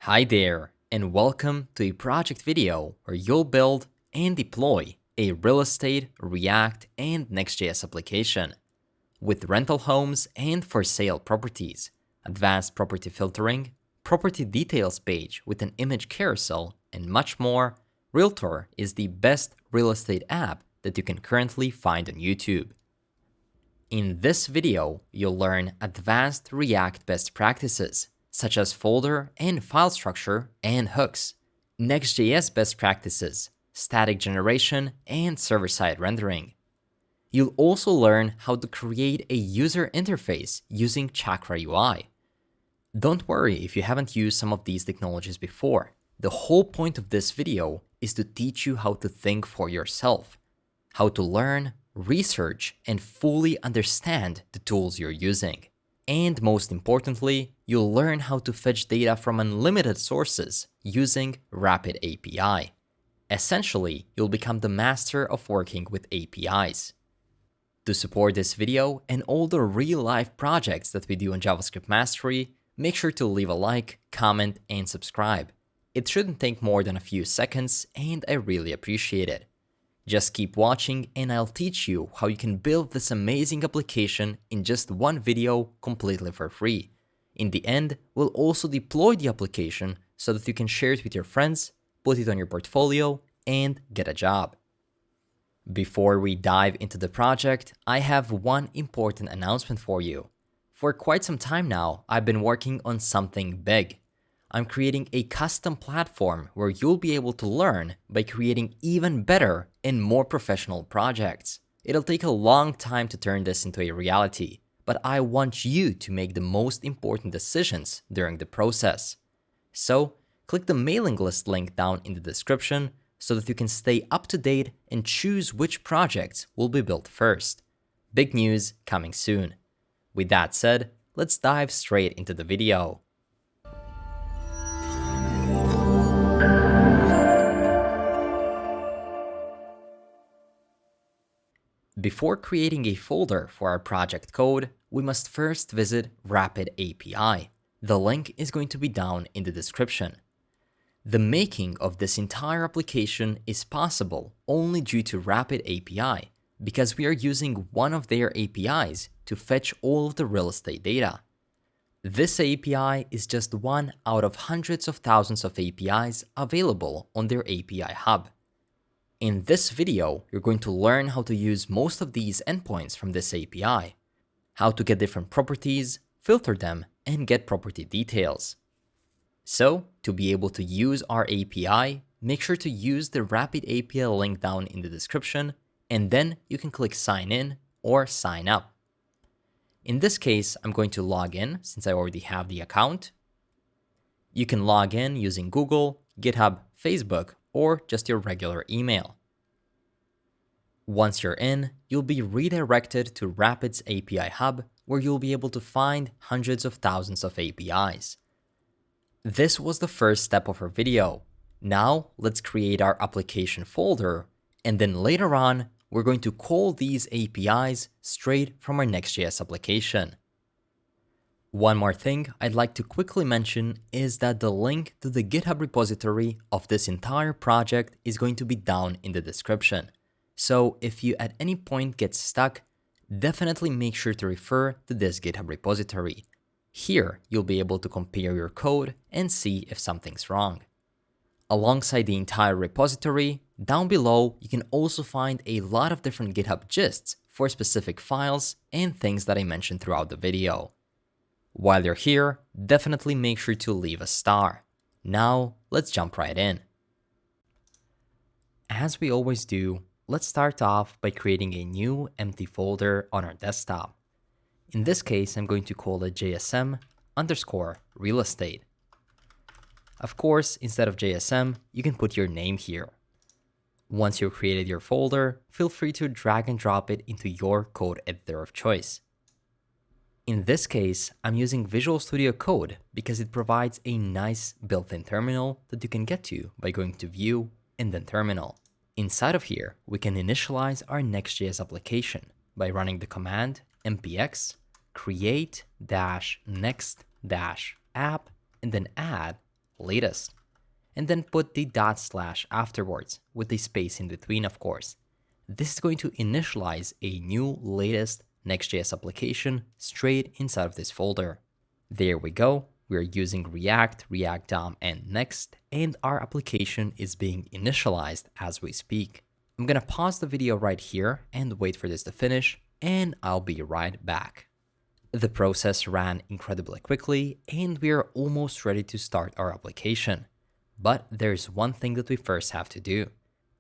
Hi there, and welcome to a project video where you'll build and deploy a real estate, React, and Next.js application. With rental homes and for sale properties, advanced property filtering, property details page with an image carousel, and much more, Realtor is the best real estate app that you can currently find on YouTube. In this video, you'll learn advanced React best practices, such as folder and file structure and hooks, Next.js best practices, static generation, and server-side rendering. You'll also learn how to create a user interface using Chakra UI. Don't worry if you haven't used some of these technologies before. The whole point of this video is to teach you how to think for yourself, how to learn, research, and fully understand the tools you're using. And most importantly, you'll learn how to fetch data from unlimited sources using RapidAPI. Essentially, you'll become the master of working with APIs. To support this video and all the real-life projects that we do on JavaScript Mastery, make sure to leave a like, comment, and subscribe. It shouldn't take more than a few seconds, and I really appreciate it. Just keep watching and I'll teach you how you can build this amazing application in just one video completely for free. In the end, we'll also deploy the application so that you can share it with your friends, put it on your portfolio, and get a job. Before we dive into the project, I have one important announcement for you. For quite some time now, I've been working on something big. I'm creating a custom platform where you'll be able to learn by creating even better and more professional projects. It'll take a long time to turn this into a reality, but I want you to make the most important decisions during the process. So, click the mailing list link down in the description so that you can stay up to date and choose which projects will be built first. Big news coming soon. With that said, let's dive straight into the video. Before creating a folder for our project code, we must first visit RapidAPI. The link is going to be down in the description. The making of this entire application is possible only due to RapidAPI because we are using one of their APIs to fetch all of the real estate data. This API is just one out of hundreds of thousands of APIs available on their API hub. In this video, you're going to learn how to use most of these endpoints from this API, how to get different properties, filter them, and get property details. So, to be able to use our API, make sure to use the RapidAPI link down in the description, and then you can click Sign In or Sign Up. In this case, I'm going to log in since I already have the account. You can log in using Google, GitHub, Facebook, or just your regular email. Once you're in, you'll be redirected to Rapid's API hub, where you'll be able to find hundreds of thousands of APIs. This was the first step of our video. Now, let's create our application folder, and then later on, we're going to call these APIs straight from our Next.js application. One more thing I'd like to quickly mention is that the link to the GitHub repository of this entire project is going to be down in the description. So if you at any point get stuck, definitely make sure to refer to this GitHub repository. Here, you'll be able to compare your code and see if something's wrong. Alongside the entire repository, down below, you can also find a lot of different GitHub gists for specific files and things that I mentioned throughout the video. While you're here, definitely make sure to leave a star. Now, let's jump right in. As we always do, let's start off by creating a new empty folder on our desktop. In this case, I'm going to call it JSM_real estate. Of course, instead of JSM, you can put your name here. Once you've created your folder, feel free to drag and drop it into your code editor of choice. In this case, I'm using Visual Studio Code because it provides a nice built-in terminal that you can get to by going to View and then Terminal. Inside of here, we can initialize our Next.js application by running the command npx create-next-app and then add latest, and then put the dot slash afterwards with a space in between, of course. This is going to initialize a new latest Next.js application straight inside of this folder. There we go. We're using React, React DOM, and Next, and our application is being initialized as we speak. I'm gonna pause the video right here and wait for this to finish, and I'll be right back. The process ran incredibly quickly, and we are almost ready to start our application. But there's one thing that we first have to do,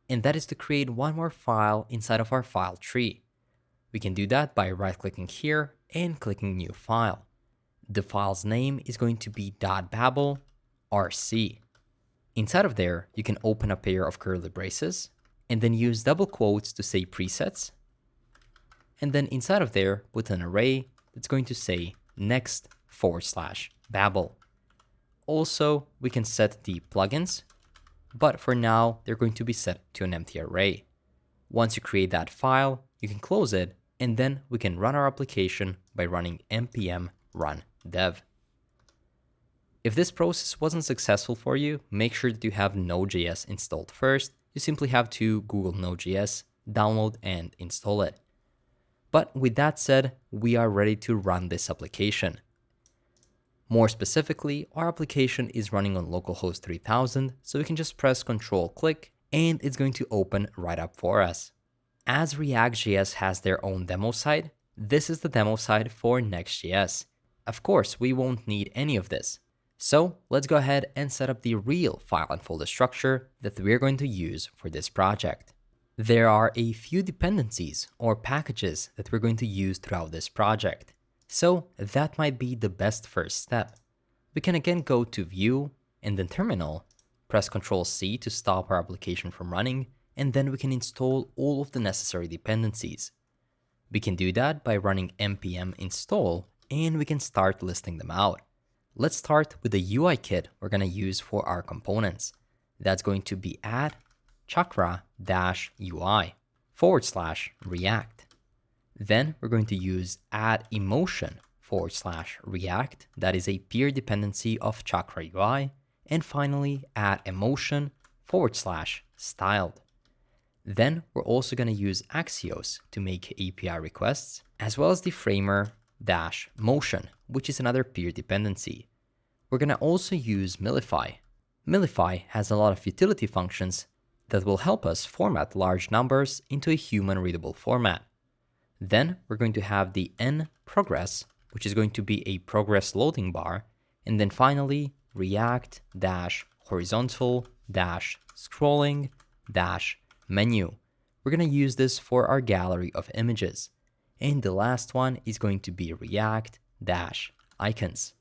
and that is to create one more file inside of our file tree. We can do that by right-clicking here and clicking New File. The file's name is going to be .babel.rc. Inside of there, you can open a pair of curly braces and then use double quotes to say presets. And then inside of there, put an array that's going to say next/babel. Also, we can set the plugins, but for now, they're going to be set to an empty array. Once you create that file, you can close it, and then we can run our application by running npm run dev. If this process wasn't successful for you, make sure that you have Node.js installed first. You simply have to Google Node.js, download and install it. But with that said, we are ready to run this application. More specifically, our application is running on localhost 3000, so we can just press Ctrl-click and it's going to open right up for us. As React.js has their own demo site, this is the demo site for Next.js. Of course, we won't need any of this. So let's go ahead and set up the real file and folder structure that we're going to use for this project. There are a few dependencies or packages that we're going to use throughout this project. So that might be the best first step. We can again go to View and then Terminal, press Ctrl-C to stop our application from running, and then we can install all of the necessary dependencies. We can do that by running npm install, and we can start listing them out. Let's start with the UI kit we're going to use for our components. That's going to be add Chakra-UI/React. Then we're going to use add emotion/React. That is a peer dependency of Chakra UI. And finally, add emotion/styled. Then we're also going to use Axios to make API requests, as well as the framer-motion, which is another peer dependency. We're going to also use Millify. Millify has a lot of utility functions that will help us format large numbers into a human-readable format. Then we're going to have the nProgress, which is going to be a progress loading bar. And then finally, React-horizontal-scrolling-menu. We're going to use this for our gallery of images. And the last one is going to be React-icons.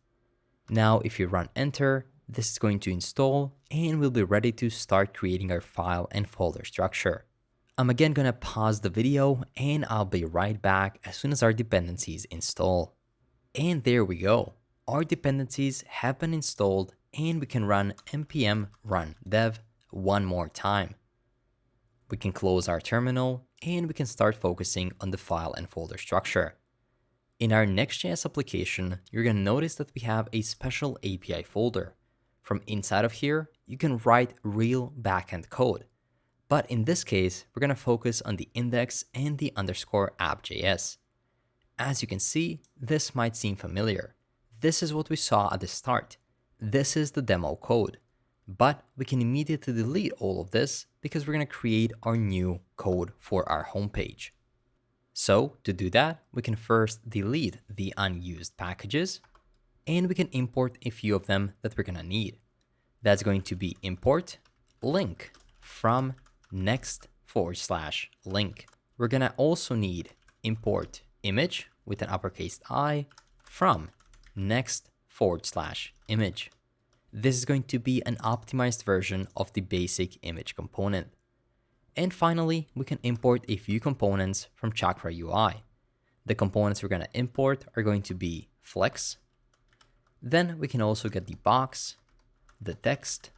Now, if you run enter, this is going to install and we'll be ready to start creating our file and folder structure. I'm again going to pause the video and I'll be right back as soon as our dependencies install. And there we go. Our dependencies have been installed and we can run npm run dev one more time. We can close our terminal and we can start focusing on the file and folder structure. In our Next.js application, you're going to notice that we have a special API folder. From inside of here, you can write real backend code. But in this case, we're going to focus on the index and the _app.js. As you can see, this might seem familiar. This is what we saw at the start. This is the demo code. But we can immediately delete all of this because we're going to create our new code for our homepage. So to do that, we can first delete the unused packages and we can import a few of them that we're going to need. That's going to be import link from next/link. We're going to also need import image with an uppercase I from next/image. This is going to be an optimized version of the basic image component. And finally, we can import a few components from Chakra UI. The components we're going to import are going to be flex. Then we can also get the box, the text,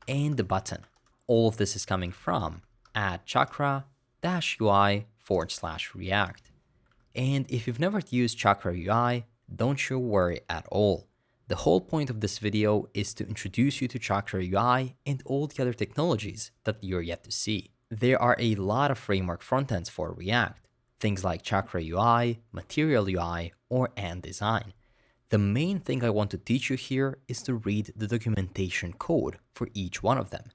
and the button. All of this is coming from add Chakra-UI/React. And if you've never used Chakra UI, don't you worry at all. The whole point of this video is to introduce you to Chakra UI and all the other technologies that you're yet to see. There are a lot of framework frontends for React, things like Chakra UI, Material UI, or &design. The main thing I want to teach you here is to read the documentation code for each one of them.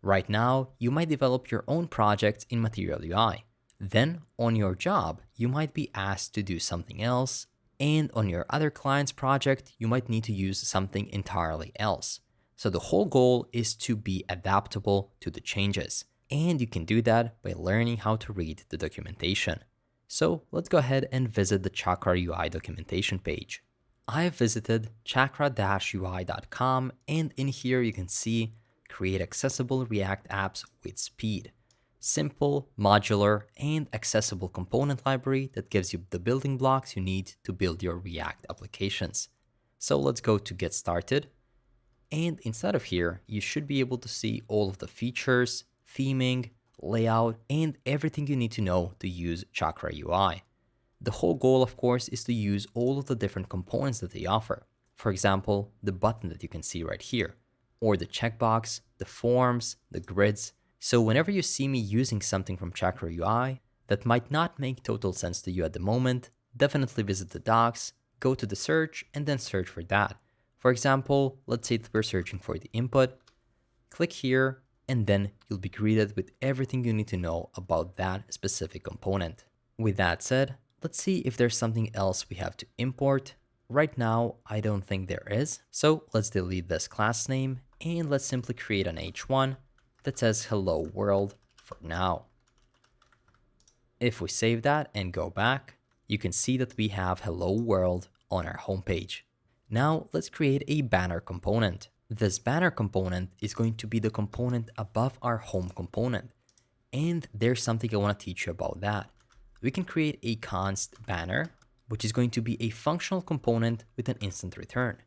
Right now, you might develop your own projects in Material UI. Then, on your job, you might be asked to do something else, and on your other client's project, you might need to use something entirely else. So the whole goal is to be adaptable to the changes, and you can do that by learning how to read the documentation. So let's go ahead and visit the Chakra UI documentation page. I've visited chakra-ui.com, and in here you can see create accessible React apps with speed. Simple, modular, and accessible component library that gives you the building blocks you need to build your React applications. So let's go to get started. And inside of here, you should be able to see all of the features, theming, layout, and everything you need to know to use Chakra UI. The whole goal, of course, is to use all of the different components that they offer. For example, the button that you can see right here, or the checkbox, the forms, the grids. So whenever you see me using something from Chakra UI that might not make total sense to you at the moment, definitely visit the docs, go to the search, and then search for that. For example, let's say that we're searching for the input. Click here, and then you'll be greeted with everything you need to know about that specific component. With that said, let's see if there's something else we have to import. Right now, I don't think there is. So let's delete this class name, and let's simply create an H1 that says hello world for now. If we save that and go back, you can see that we have hello world on our homepage. Now let's create a banner component. This banner component is going to be the component above our home component. And there's something I want to teach you about that. We can create a const banner, which is going to be a functional component with an instant return.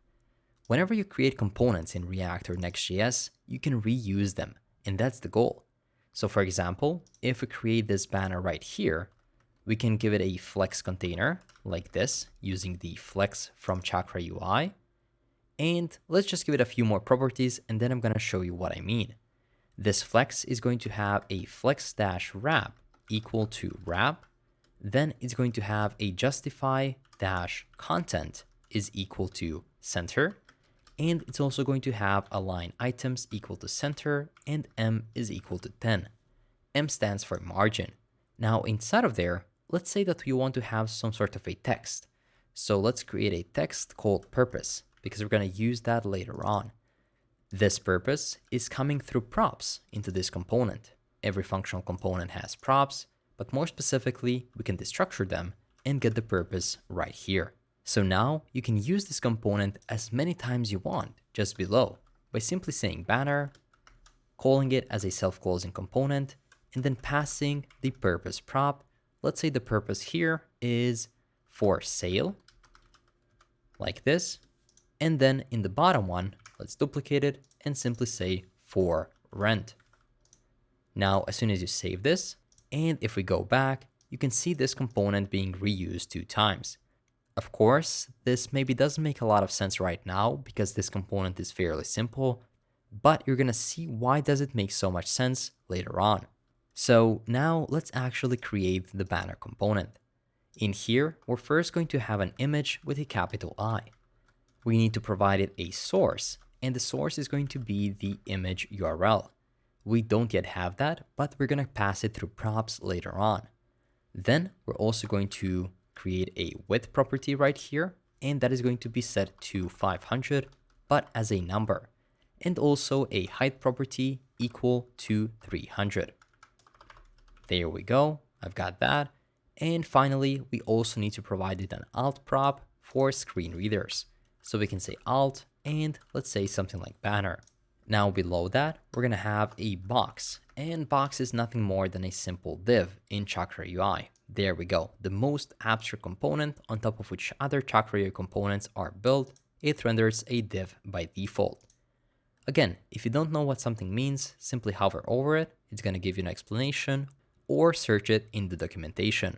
Whenever you create components in React or Next.js, you can reuse them. And that's the goal. So for example, if we create this banner right here, we can give it a flex container like this using the flex from Chakra UI. And let's just give it a few more properties, and then I'm going to show you what I mean. This flex is going to have a flex-wrap equal to wrap. Then it's going to have a justify-content is equal to center. And it's also going to have align items equal to center, and M is equal to 10. M stands for margin. Now inside of there, let's say that we want to have some sort of a text. So let's create a text called purpose, because we're going to use that later on. This purpose is coming through props into this component. Every functional component has props, but more specifically, we can destructure them and get the purpose right here. So now you can use this component as many times you want just below by simply saying banner, calling it as a self-closing component, and then passing the purpose prop. Let's say the purpose here is for sale, like this. And then in the bottom one, let's duplicate it and simply say for rent. Now, as soon as you save this, and if we go back, you can see this component being reused 2 times. Of course, this maybe doesn't make a lot of sense right now because this component is fairly simple, but you're gonna see why does it make so much sense later on. So now let's actually create the banner component. In here, we're first going to have an image with a capital I. We need to provide it a source, and the source is going to be the image URL. We don't yet have that, but we're gonna pass it through props later on. Then we're also going to create a width property right here, and that is going to be set to 500, but as a number, and also a height property equal to 300. There we go, I've got that. And finally, we also need to provide it an alt prop for screen readers. So we can say alt, and let's say something like banner. Now below that, we're gonna have a box, and box is nothing more than a simple div in Chakra UI. There we go, the most abstract component on top of which other Chakra UI components are built. It renders a div by default. Again, if you don't know what something means, simply hover over it. It's gonna give you an explanation, or search it in the documentation.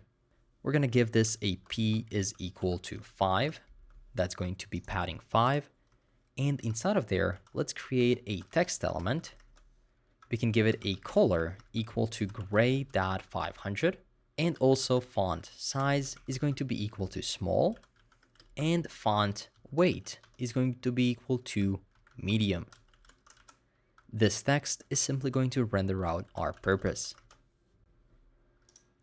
We're gonna give this a p is equal to 5. That's going to be padding 5. And inside of there, let's create a text element. We can give it a color equal to gray.500. And also font size is going to be equal to small. And font weight is going to be equal to medium. This text is simply going to render out our purpose.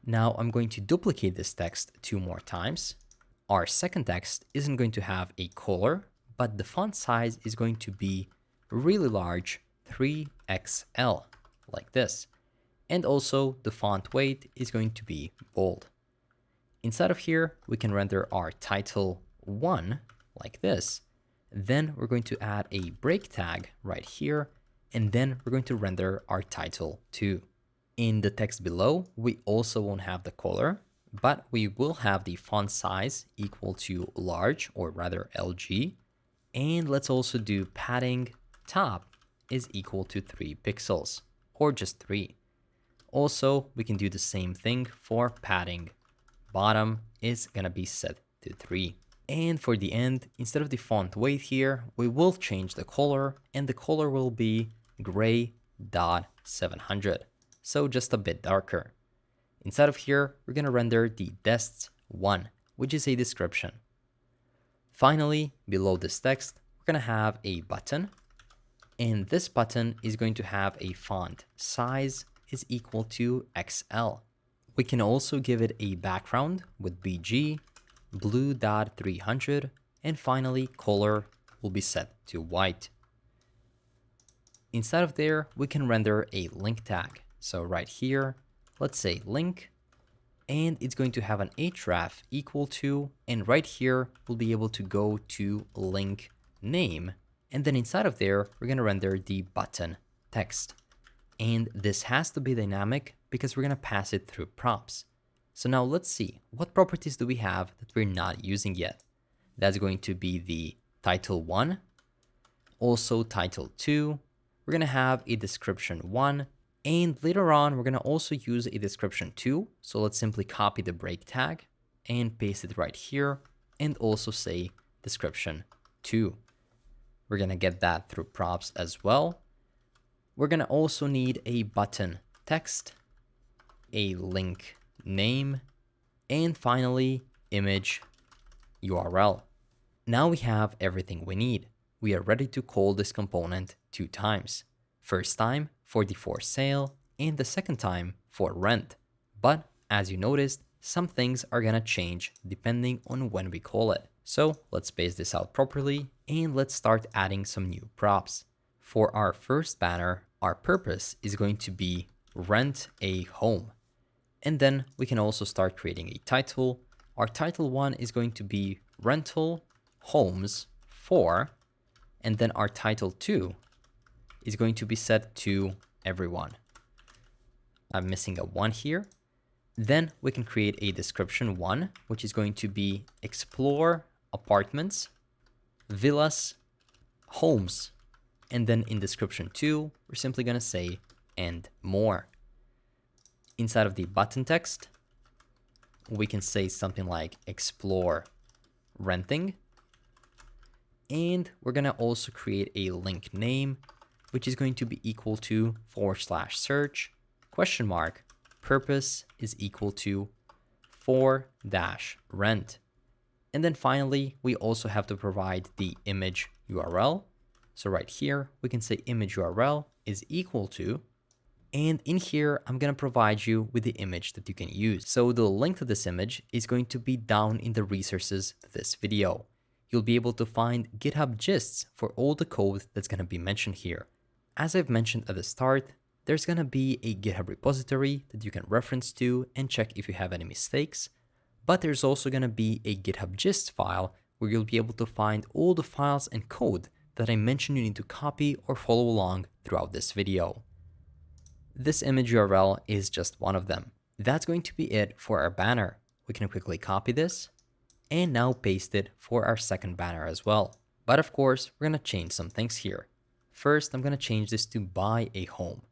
Now I'm going to duplicate this text 2 more times. Our second text isn't going to have a color, but the font size is going to be really large, 3XL, like this. And also the font weight is going to be bold. Inside of here, we can render our title 1 like this. Then we're going to add a break tag right here, and then we're going to render our title 2. In the text below, we also won't have the color, but we will have the font size equal to large, or rather LG. And let's also do padding top is equal to 3 pixels, or just 3. Also, we can do the same thing for padding bottom is gonna be set to 3. And for the end, instead of the font weight here, we will change the color, and the color will be gray.700. So just a bit darker. Inside of here, we're gonna render the dest1, which is a description. Finally, below this text, we're gonna have a button, and this button is going to have a font size is equal to XL. We can also give it a background with BG, blue.300, and finally color will be set to white. Inside of there, we can render a link tag. So right here, let's say link, and it's going to have an href equal to, and right here, we'll be able to go to link name. And then inside of there, we're going to render the button text. And this has to be dynamic because we're going to pass it through props. So now let's see, what properties do we have that we're not using yet? That's going to be the title 1, also title 2. We're going to have a description 1, and later on, we're going to also use a description 2. So let's simply copy the break tag and paste it right here, and also say description 2. We're going to get that through props as well. We're going to also need a button text, a link name, and finally image URL. Now we have everything we need. We are ready to call this component 2 times. First time for the for sale, and the second time for rent. But as you noticed, some things are gonna change depending on when we call it. So let's space this out properly, and let's start adding some new props. For our first banner, our purpose is going to be rent a home. And then we can also start creating a title. Our title 1 is going to be rental homes for, and then our title 2 is going to be set to everyone. I'm missing a 1 here. Then we can create a description 1, which is going to be explore apartments, villas, homes. And then in description 2, we're simply going to say and more. Inside of the button text, we can say something like explore renting. And we're going to also create a link name, which is going to be equal to /search, question mark, purpose is equal to for-rent. And then finally, we also have to provide the image URL. So right here, we can say image URL is equal to, and in here, I'm going to provide you with the image that you can use. So the link to this image is going to be down in the resources to this video. You'll be able to find GitHub gists for all the code that's going to be mentioned here. As I've mentioned at the start, there's going to be a GitHub repository that you can reference to and check if you have any mistakes. But there's also going to be a GitHub gist file where you'll be able to find all the files and code that I mentioned you need to copy or follow along throughout this video. This image URL is just one of them. That's going to be it for our banner. We can quickly copy this and now paste it for our second banner as well. But of course, we're going to change some things here. First, I'm going to change this to buy a home.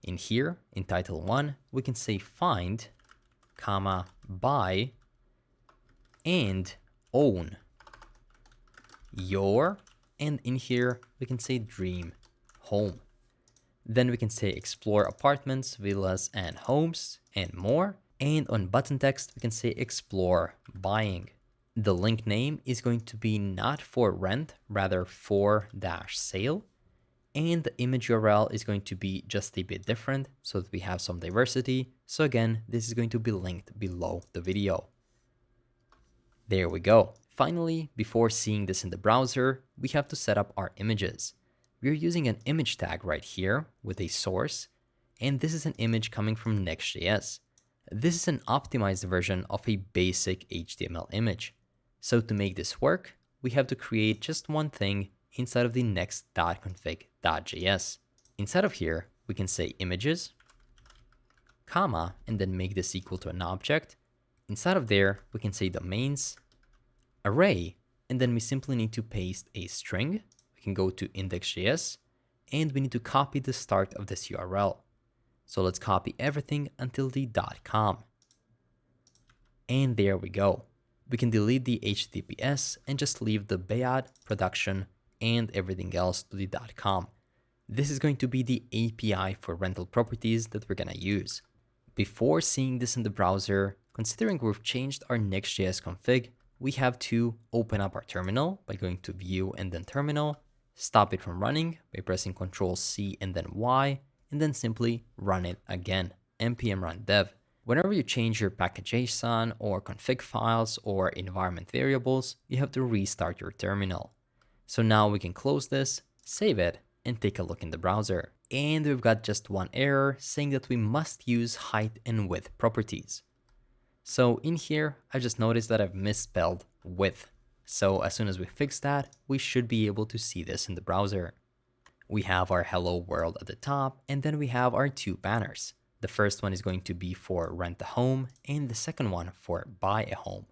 In here, in title 1, we can say find, comma, buy, and own. your, and in here we can say dream home. Then we can say explore apartments, villas, and homes, and more. And on button text, we can say explore buying. The link name is going to be not for rent, rather for dash sale. And the image URL is going to be just a bit different so that we have some diversity. So again, this is going to be linked below the video. There we go. Finally, before seeing this in the browser, we have to set up our images. We're using an image tag right here with a source, and this is an image coming from Next.js. This is an optimized version of a basic HTML image. So to make this work, we have to create just one thing inside of the next.config.js. Inside of here, we can say images, comma, and then make this equal to an object. Inside of there, we can say domains, array, and then we simply need to paste a string. We can go to index.js, and we need to copy the start of this URL. So let's copy everything until the .com. And there we go. We can delete the HTTPS and just leave the bayad, production, and everything else to the .com. This is going to be the API for rental properties that we're gonna use. Before seeing this in the browser, considering we've changed our Next.js config, we have to open up our terminal by going to view and then terminal, stop it from running by pressing Ctrl+C and then Y, and then simply run it again, npm run dev. Whenever you change your package.json or config files or environment variables, you have to restart your terminal. So now we can close this, save it, and take a look in the browser. And we've got just one error saying that we must use height and width properties. So in here, I just noticed that I've misspelled width. So as soon as we fix that, we should be able to see this in the browser. We have our hello world at the top, and then we have our two banners. The first one is going to be for rent a home, and the second one for buy a home.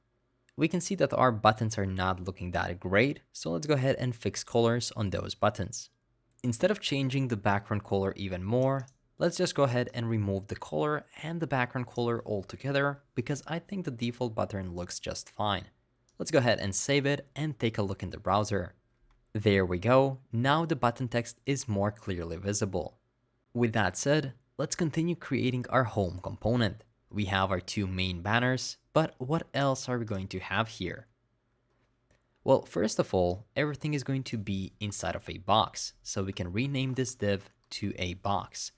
We can see that our buttons are not looking that great, so let's go ahead and fix colors on those buttons. Instead of changing the background color even more, let's just go ahead and remove the color and the background color altogether, because I think the default button looks just fine. Let's go ahead and save it and take a look in the browser. There we go. Now the button text is more clearly visible. With that said, let's continue creating our home component. We have our two main banners, but what else are we going to have here? Well, first of all, everything is going to be inside of a box, so we can rename this div to a box.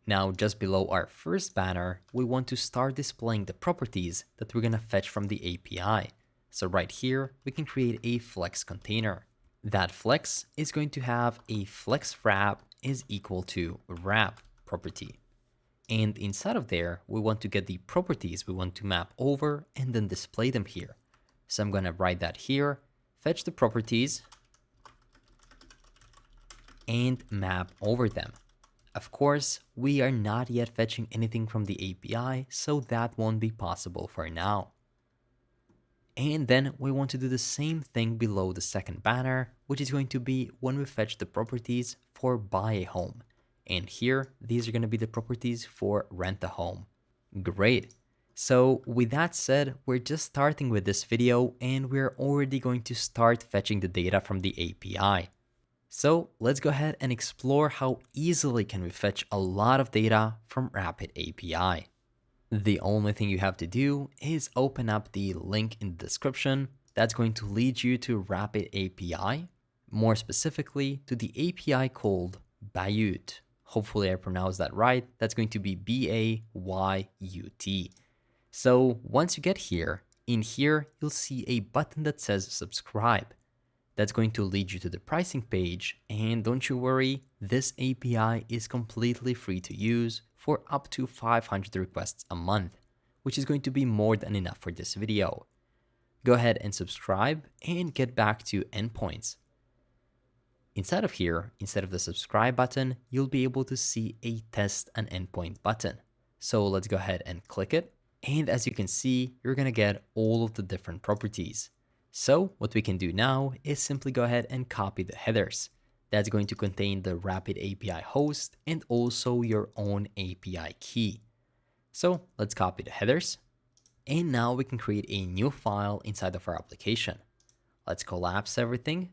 Now, just below our first banner, we want to start displaying the properties that we're going to fetch from the API. So right here, we can create a flex container. That flex is going to have a flex wrap is equal to wrap property. And inside of there, we want to get the properties we want to map over and then display them here. So I'm going to write that here, fetch the properties, and map over them. Of course, we are not yet fetching anything from the API, so that won't be possible for now. And then we want to do the same thing below the second banner, which is going to be when we fetch the properties for buy a home. And here, these are going to be the properties for rent a home. Great. So with that said, we're just starting with this video and we're already going to start fetching the data from the API. So let's go ahead and explore how easily can we fetch a lot of data from RapidAPI. The only thing you have to do is open up the link in the description that's going to lead you to RapidAPI, more specifically to the API called Bayut. Hopefully I pronounced that right. That's going to be B-A-Y-U-T. So once you get here, in here, you'll see a button that says subscribe. That's going to lead you to the pricing page. And don't you worry, this API is completely free to use for up to 500 requests a month, which is going to be more than enough for this video. Go ahead and subscribe and get back to endpoints. Inside of here, instead of the subscribe button, you'll be able to see a test an endpoint button. So let's go ahead and click it. And as you can see, you're going to get all of the different properties. So what we can do now is simply go ahead and copy the headers. That's going to contain the RapidAPI host and also your own API key. So let's copy the headers. And now we can create a new file inside of our application. Let's collapse everything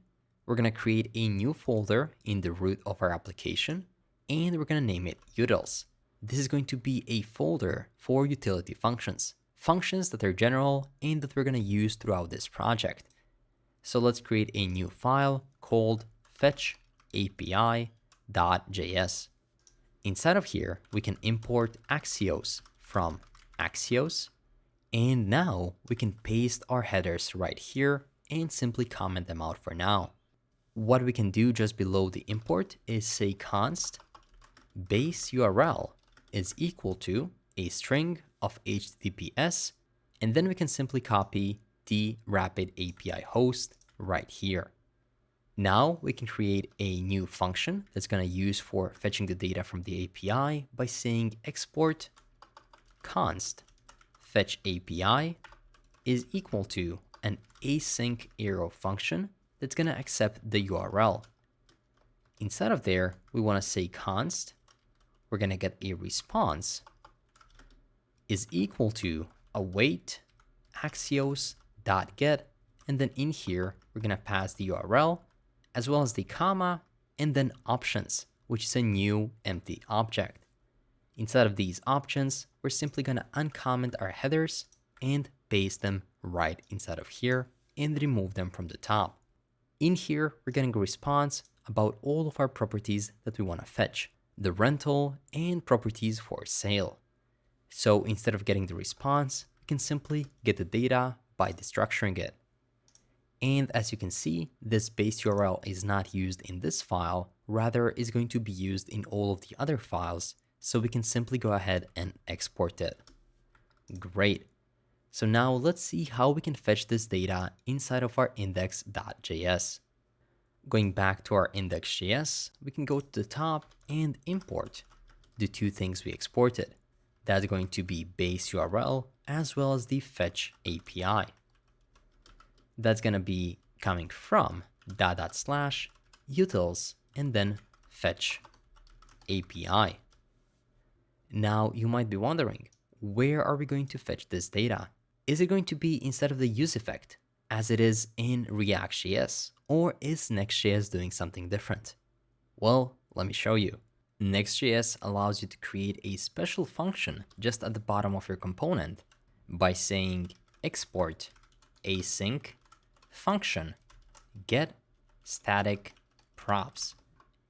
we're going to create a new folder in the root of our application, and we're going to name it utils. This is going to be a folder for utility functions, functions that are general and that we're going to use throughout this project. So let's create a new file called fetchapi.js. Inside of here, we can import Axios from Axios, and now we can paste our headers right here and simply comment them out for now. What we can do just below the import is say const base URL is equal to a string of HTTPS, and then we can simply copy the RapidAPI host right here. Now we can create a new function that's going to use for fetching the data from the API by saying export const fetch API is equal to an async arrow function that's going to accept the URL. Inside of there, we want to say const, we're going to get a response is equal to await axios.get, and then in here, we're going to pass the URL as well as the comma and then options, which is a new empty object. Inside of these options, we're simply going to uncomment our headers and paste them right inside of here and remove them from the top. In here, we're getting a response about all of our properties that we want to fetch, the rental and properties for sale. So instead of getting the response, we can simply get the data by destructuring it. And as you can see, this base URL is not used in this file, rather is going to be used in all of the other files. So we can simply go ahead and export it. Great. So now let's see how we can fetch this data inside of our index.js. Going back to our index.js, we can go to the top and import the two things we exported. That's going to be base URL as well as the fetch API. That's going to be coming from /utils and then fetch API. Now you might be wondering, where are we going to fetch this data? Is it going to be inside of the use effect as it is in React.js, or is Next.js doing something different? Well, let me show you. Next.js allows you to create a special function just at the bottom of your component by saying export async function get static props.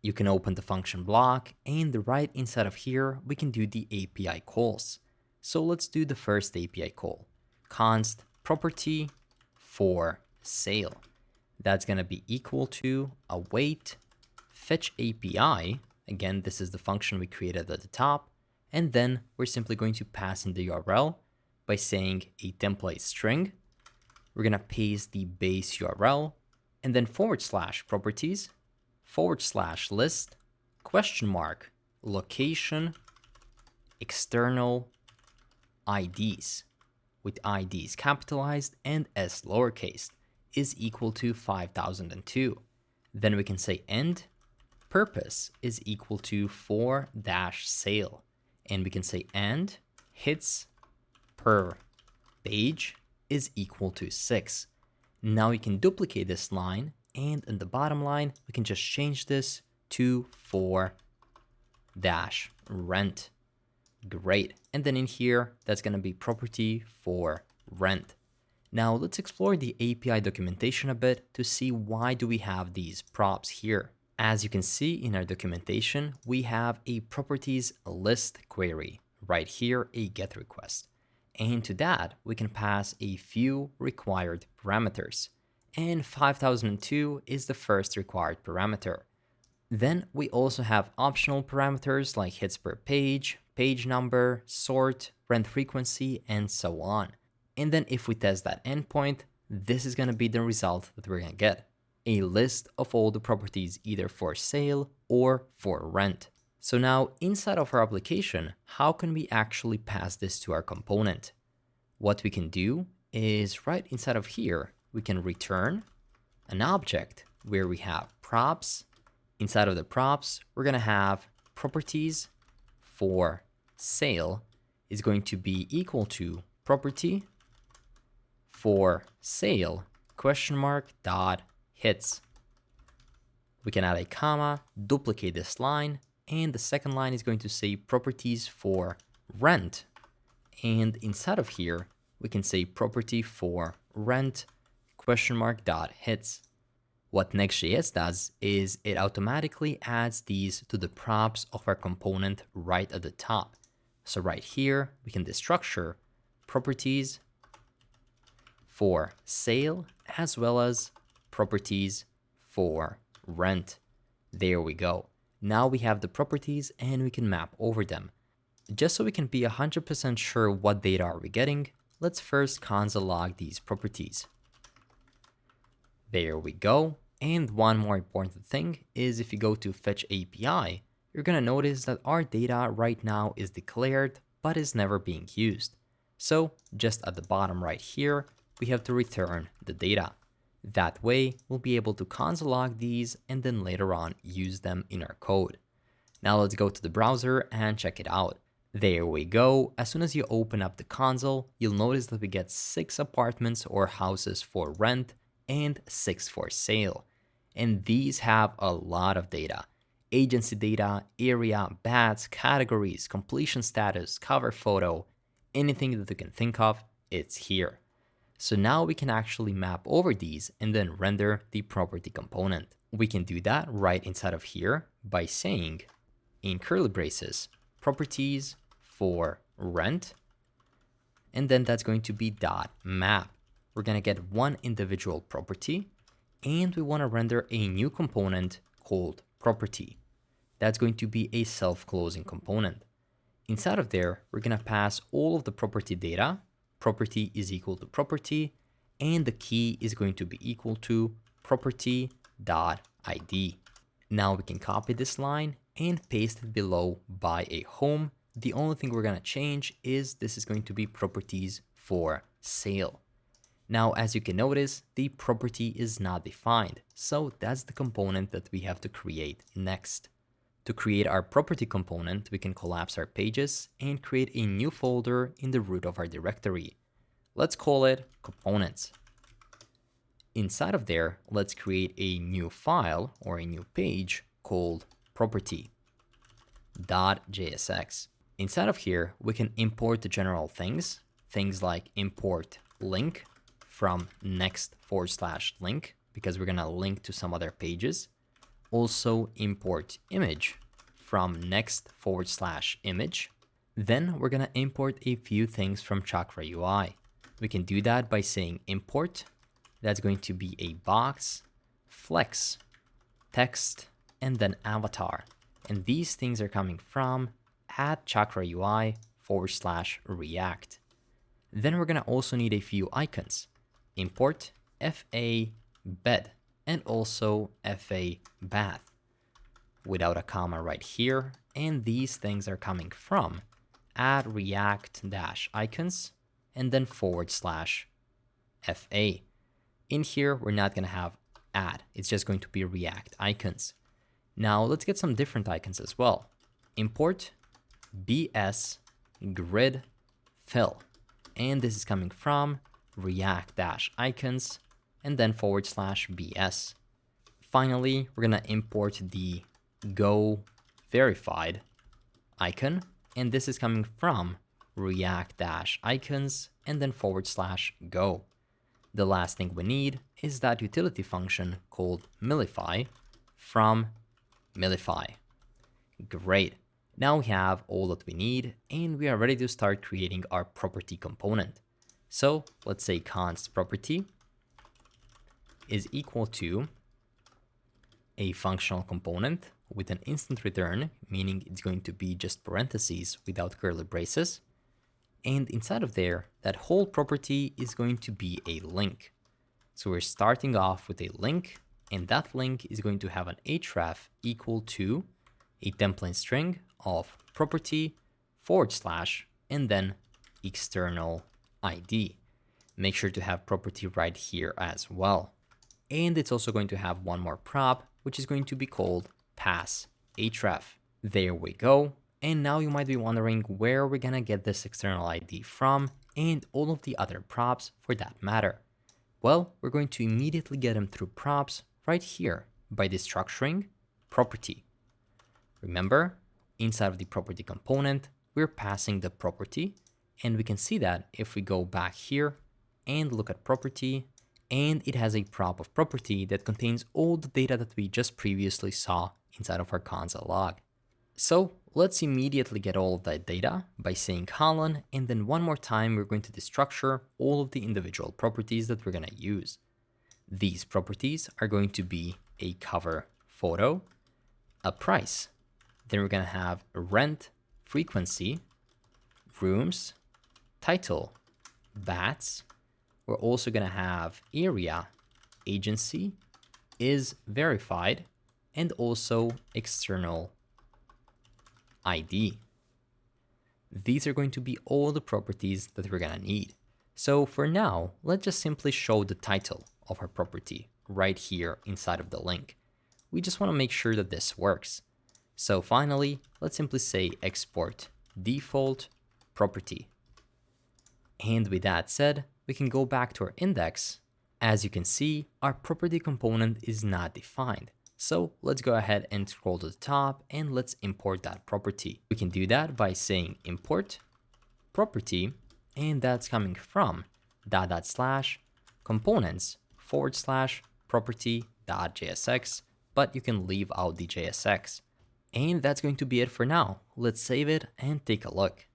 You can open the function block, and right inside of here, we can do the API calls. So let's do the first API call, const property for sale. That's going to be equal to await fetch API. Again, this is the function we created at the top. And then we're simply going to pass in the URL by saying a template string. We're going to paste the base URL and then /properties /list location external IDs with IDs capitalized and S lowercase is equal to 5002. Then we can say end purpose is equal to for-sale, and we can say and hits per page is equal to 6. Now we can duplicate this line, and in the bottom line, we can just change this to for-rent. Great. And then in here, that's going to be property for rent. Now let's explore the API documentation a bit to see why do we have these props here. As you can see in our documentation, we have a properties list query, right here, a GET request. And to that, we can pass a few required parameters. And 5002 is the first required parameter. Then we also have optional parameters like hits per page, page number, sort, rent frequency, and so on. And then if we test that endpoint, this is going to be the result that we're going to get. A list of all the properties either for sale or for rent. So now inside of our application, how can we actually pass this to our component? What we can do is right inside of here, we can return an object where we have props. Inside of the props, we're going to have properties for sale is going to be equal to property for sale ? Dot hits. We can add a comma, duplicate this line, and the second line is going to say properties for rent. And inside of here, we can say property for rent question mark dot hits. What Next.js does is it automatically adds these to the props of our component right at the top. So right here, we can destructure properties for sale as well as properties for rent. There we go. Now we have the properties and we can map over them. Just so we can be 100% sure what data are we getting, let's first console log these properties. There we go. And one more important thing is if you go to fetch API, you're going to notice that our data right now is declared but is never being used. So just at the bottom right here, we have to return the data. That way, we'll be able to console log these and then later on use them in our code. Now let's go to the browser and check it out. There we go. As soon as you open up the console, you'll notice that we get 6 apartments or houses for rent and 6 for sale. And these have a lot of data. Agency data, area, bats, categories, completion status, cover photo, anything that you can think of, it's here. So now we can actually map over these and then render the property component. We can do that right inside of here by saying in curly braces, properties for rent, and then that's going to be dot map. We're going to get one individual property, and we want to render a new component called property. That's going to be a self-closing component. Inside of there, we're going to pass all of the property data. Property is equal to property, and the key is going to be equal to property.id. Now we can copy this line and paste it below by a home. The only thing we're going to change is this is going to be properties for sale. Now, as you can notice, the property is not defined, so that's the component that we have to create next. To create our property component, we can collapse our pages and create a new folder in the root of our directory. Let's call it components. Inside of there, let's create a new file or a new page called property.jsx. Inside of here, we can import the general things like import link from next/link, because we're going to link to some other pages. Also import image from next/image. Then we're going to import a few things from Chakra UI. We can do that by saying import. That's going to be a box, flex, text, and then avatar. And these things are coming from @Chakra UI/React. Then we're going to also need a few icons. Import FA bed and also FA bath without a comma right here. And these things are coming from @React-icons and then /FA. In here, we're not going to have add. It's just going to be React icons. Now let's get some different icons as well. Import BS grid fill. And this is coming from React-icons and then /BS. Finally, we're going to import the go verified icon. And this is coming from React-icons and then /go. The last thing we need is that utility function called millify from millify. Great. Now we have all that we need and we are ready to start creating our property component. So let's say const property is equal to a functional component with an instant return, meaning it's going to be just parentheses without curly braces. And inside of there, that whole property is going to be a link. So we're starting off with a link, and that link is going to have an href equal to a template string of property / and then external ID. Make sure to have property right here as well. And it's also going to have one more prop, which is going to be called pass href. There we go. And now you might be wondering where we're gonna get this external ID from and all of the other props for that matter. Well, we're going to immediately get them through props right here by destructuring property. Remember, inside of the property component, we're passing the property, and we can see that if we go back here and look at property, and it has a prop of property that contains all the data that we just previously saw inside of our console log. So let's immediately get all of that data by saying colon, and then one more time, we're going to destructure all of the individual properties that we're going to use. These properties are going to be a cover photo, a price, then we're going to have rent, frequency, rooms, title, bats. We're also going to have area, agency, is verified, and also external ID. These are going to be all the properties that we're going to need. So for now, let's just simply show the title of our property right here inside of the link. We just want to make sure that this works. So finally, let's simply say export default property. And with that said, we can go back to our index. As you can see, our property component is not defined. So let's go ahead and scroll to the top and let's import that property. We can do that by saying import property, and that's coming from components/property.jsx, but you can leave out the JSX. And that's going to be it for now. Let's save it and take a look.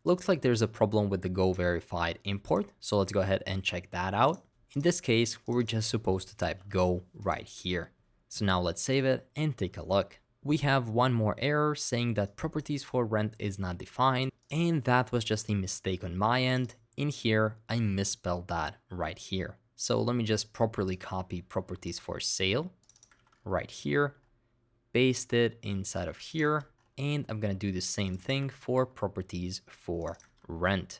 Looks like there's a problem with the go verified import, so let's go ahead and check that out. In this case, we were just supposed to type go right here. So now let's save it and take a look. We have one more error saying that properties for rent is not defined, and that was just a mistake on my end. In here, I misspelled that right here. So let me just properly copy properties for sale right here, paste it inside of here, and I'm gonna do the same thing for properties for rent.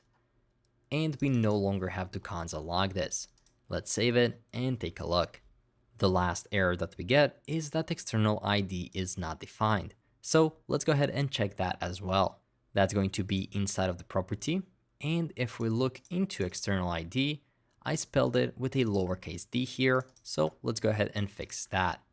And we no longer have to console log this. Let's save it and take a look. The last error that we get is that external ID is not defined. So let's go ahead and check that as well. That's going to be inside of the property. And if we look into external ID, I spelled it with a lowercase d here. So let's go ahead and fix that.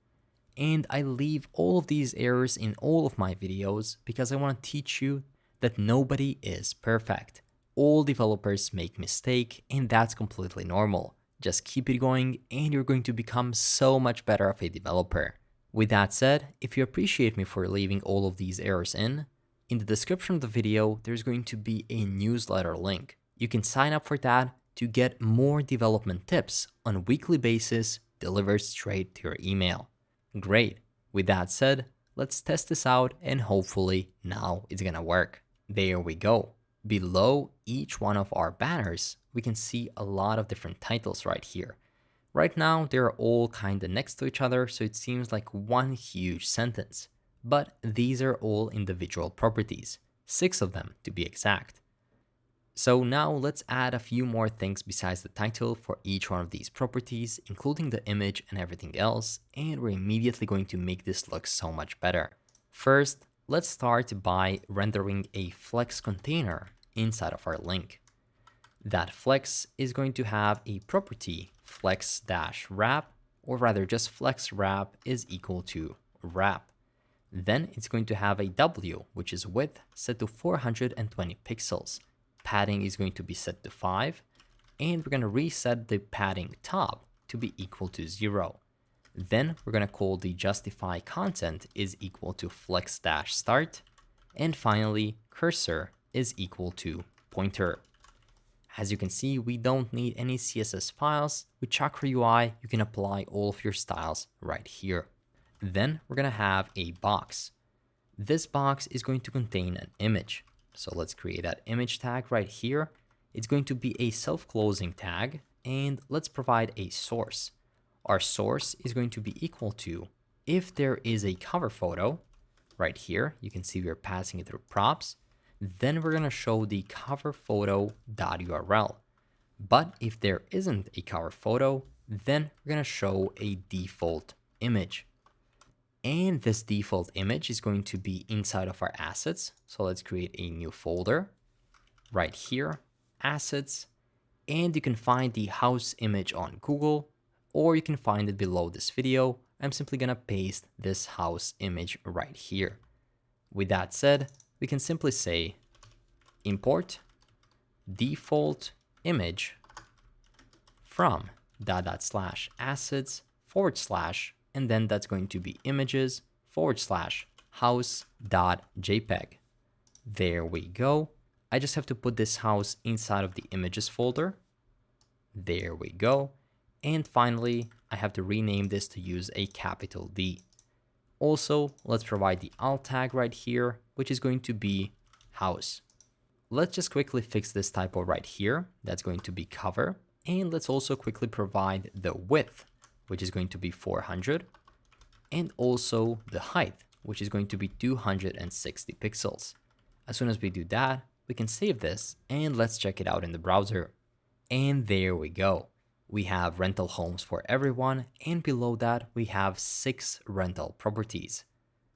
And I leave all of these errors in all of my videos because I want to teach you that nobody is perfect. All developers make mistakes, and that's completely normal. Just keep it going and you're going to become so much better of a developer. With that said, if you appreciate me for leaving all of these errors in the description of the video, there's going to be a newsletter link. You can sign up for that to get more development tips on a weekly basis delivered straight to your email. Great. With that said, let's test this out and hopefully now it's gonna work. There we go. Below each one of our banners, we can see a lot of different titles right here. Right now, they're all kind of next to each other, so it seems like one huge sentence. But these are all individual properties, 6 of them to be exact. So now let's add a few more things besides the title for each one of these properties, including the image and everything else, and we're immediately going to make this look so much better. First, let's start by rendering a flex container inside of our link. That flex is going to have a property flex-wrap, or rather just flex wrap is equal to wrap. Then it's going to have a W, which is width, set to 420 pixels. Padding is going to be set to 5, and we're going to reset the padding top to be equal to 0. Then we're going to call the justify content is equal to flex-start, and finally cursor is equal to pointer. As you can see, we don't need any CSS files. With Chakra UI, you can apply all of your styles right here. Then we're going to have a box. This box is going to contain an image. So let's create that image tag right here. It's going to be a self-closing tag, and let's provide a source. Our source is going to be equal to, if there is a cover photo, right here, you can see we're passing it through props, then we're going to show the cover photo.url. But if there isn't a cover photo, then we're going to show a default image. And this default image is going to be inside of our assets. So let's create a new folder right here, assets, and you can find the house image on Google, or you can find it below this video, I'm simply gonna paste this house image right here. With that said, we can simply say import default image from /assets / and then that's going to be images / house.jpg. There we go. I just have to put this house inside of the images folder. There we go. And finally, I have to rename this to use a capital D. Also, let's provide the alt tag right here, which is going to be house. Let's just quickly fix this typo right here. That's going to be cover. And let's also quickly provide the width, which is going to be 400. And also the height, which is going to be 260 pixels. As soon as we do that, we can save this and let's check it out in the browser. And there we go. We have rental homes for everyone, and below that we have 6 rental properties.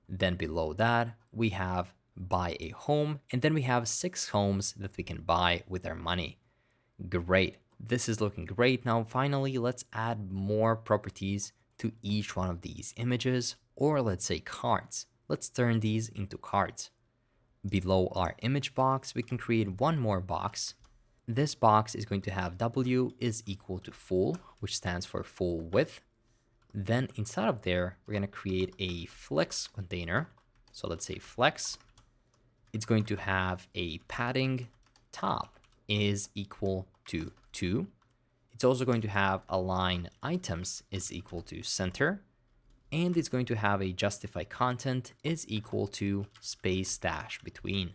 Then below that we have buy a home, and then we have 6 homes that we can buy with our money. Great, this is looking great. Now finally, let's add more properties to each one of these images, or let's say cards. Let's turn these into cards. Below our image box, we can create one more box. This box is going to have W is equal to full, which stands for full width. Then inside of there, we're going to create a flex container. So let's say flex. It's going to have a padding top is equal to 2. It's also going to have align items is equal to center. And it's going to have a justify content is equal to space dash between.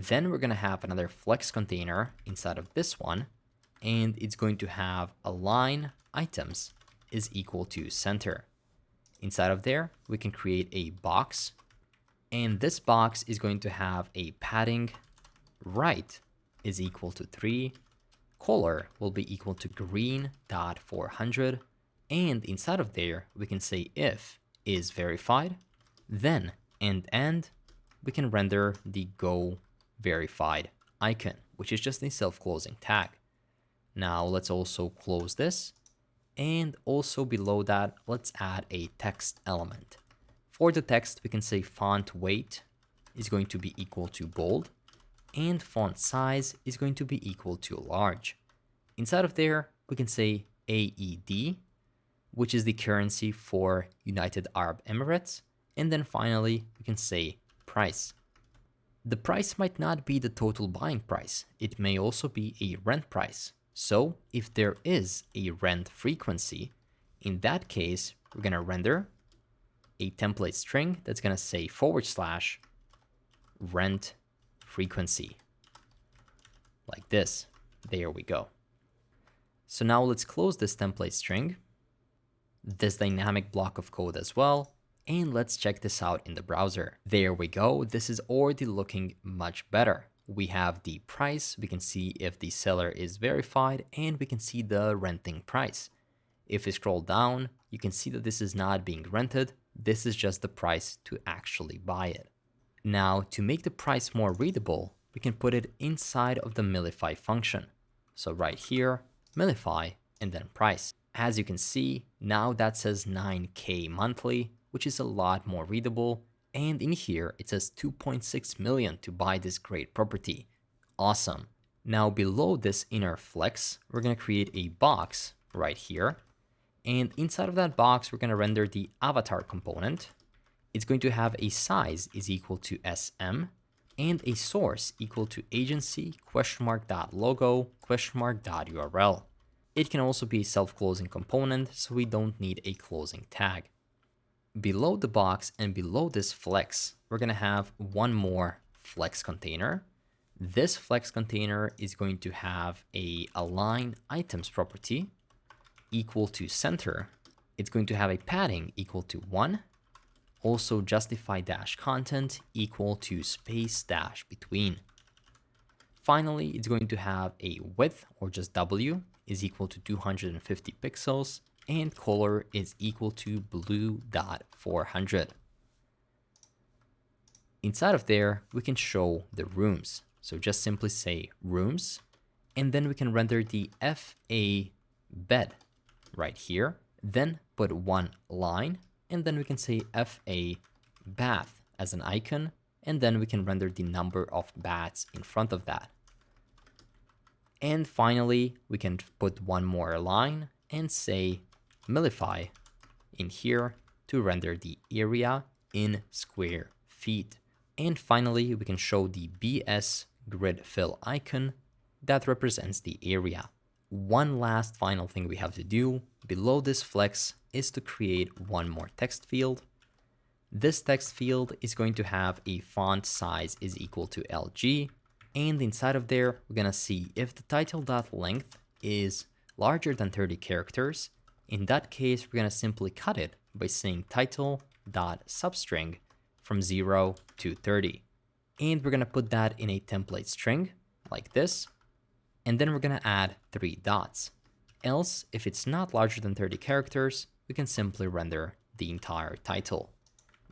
Then we're going to have another flex container inside of this one, and it's going to have align items is equal to center. Inside of there, we can create a box, and this box is going to have a padding right is equal to 3, color will be equal to green.400, and inside of there, we can say if is verified, then end we can render the go verified icon, which is just a self-closing tag. Now let's also close this, and also below that, let's add a text element. For the text, we can say font weight is going to be equal to bold, and font size is going to be equal to large. Inside of there, we can say AED, which is the currency for United Arab Emirates, and then finally, we can say price. The price might not be the total buying price. It may also be a rent price. So if there is a rent frequency, in that case, we're going to render a template string that's going to say / rent frequency. Like this. There we go. So now let's close this template string, this dynamic block of code as well. And let's check this out in the browser. There we go. This is already looking much better. We have the price. We can see if the seller is verified, and we can see the renting price. If we scroll down, you can see that this is not being rented. This is just the price to actually buy it. Now, to make the price more readable, we can put it inside of the millify function. So right here, millify, and then price. As you can see, now that says 9K monthly, which is a lot more readable. And in here, it says 2.6 million to buy this great property. Awesome. Now below this inner flex, we're going to create a box right here. And inside of that box, we're going to render the avatar component. It's going to have a size is equal to SM and a source equal to agency $.logo $.url. It can also be a self-closing component, so we don't need a closing tag. Below the box and below this flex, we're going to have one more flex container. This flex container is going to have a align items property equal to center. It's going to have a padding equal to 1. Also justify dash content equal to space dash between. Finally, it's going to have a width, or just W, is equal to 250 pixels. And color is equal to blue.400. Inside of there, we can show the rooms. So just simply say rooms, and then we can render the FA bed right here. Then put one line and then we can say FA bath as an icon, and then we can render the number of baths in front of that. And finally, we can put one more line and say millify in here to render the area in square feet. And finally, we can show the BS grid fill icon that represents the area. One last final thing we have to do below this flex is to create one more text field. This text field is going to have a font size is equal to LG, and inside of there, we're gonna see if the title.length is larger than 30 characters. In that case, we're gonna simply cut it by saying title.substring from 0 to 30. And we're gonna put that in a template string like this. And then we're gonna add 3 dots. Else, if it's not larger than 30 characters, we can simply render the entire title.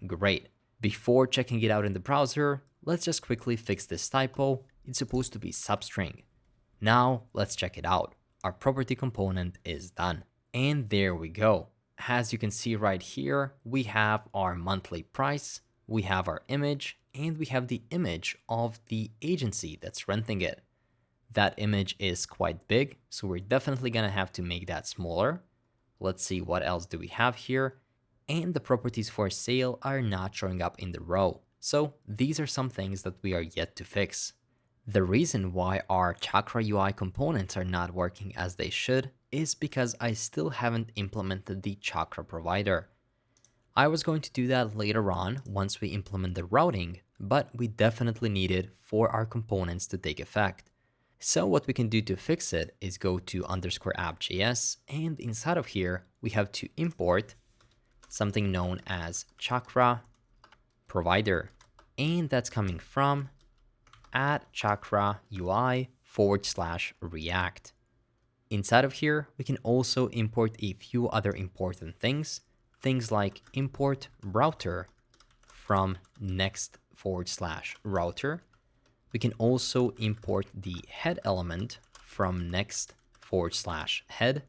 Great. Before checking it out in the browser, let's just quickly fix this typo. It's supposed to be substring. Now let's check it out. Our property component is done. And there we go. As you can see right here, we have our monthly price, we have our image, and we have the image of the agency that's renting it. That image is quite big, so we're definitely gonna have to make that smaller. Let's see what else do we have here. And the properties for sale are not showing up in the row. So these are some things that we are yet to fix. The reason why our Chakra UI components are not working as they should is because I still haven't implemented the Chakra provider. I was going to do that later on once we implement the routing, but we definitely need it for our components to take effect. So what we can do to fix it is go to _app.js, and inside of here, we have to import something known as Chakra provider, and that's coming from @Chakra UI /React. Inside of here, we can also import a few other important things like import router from Next/router. We can also import the head element from Next/head.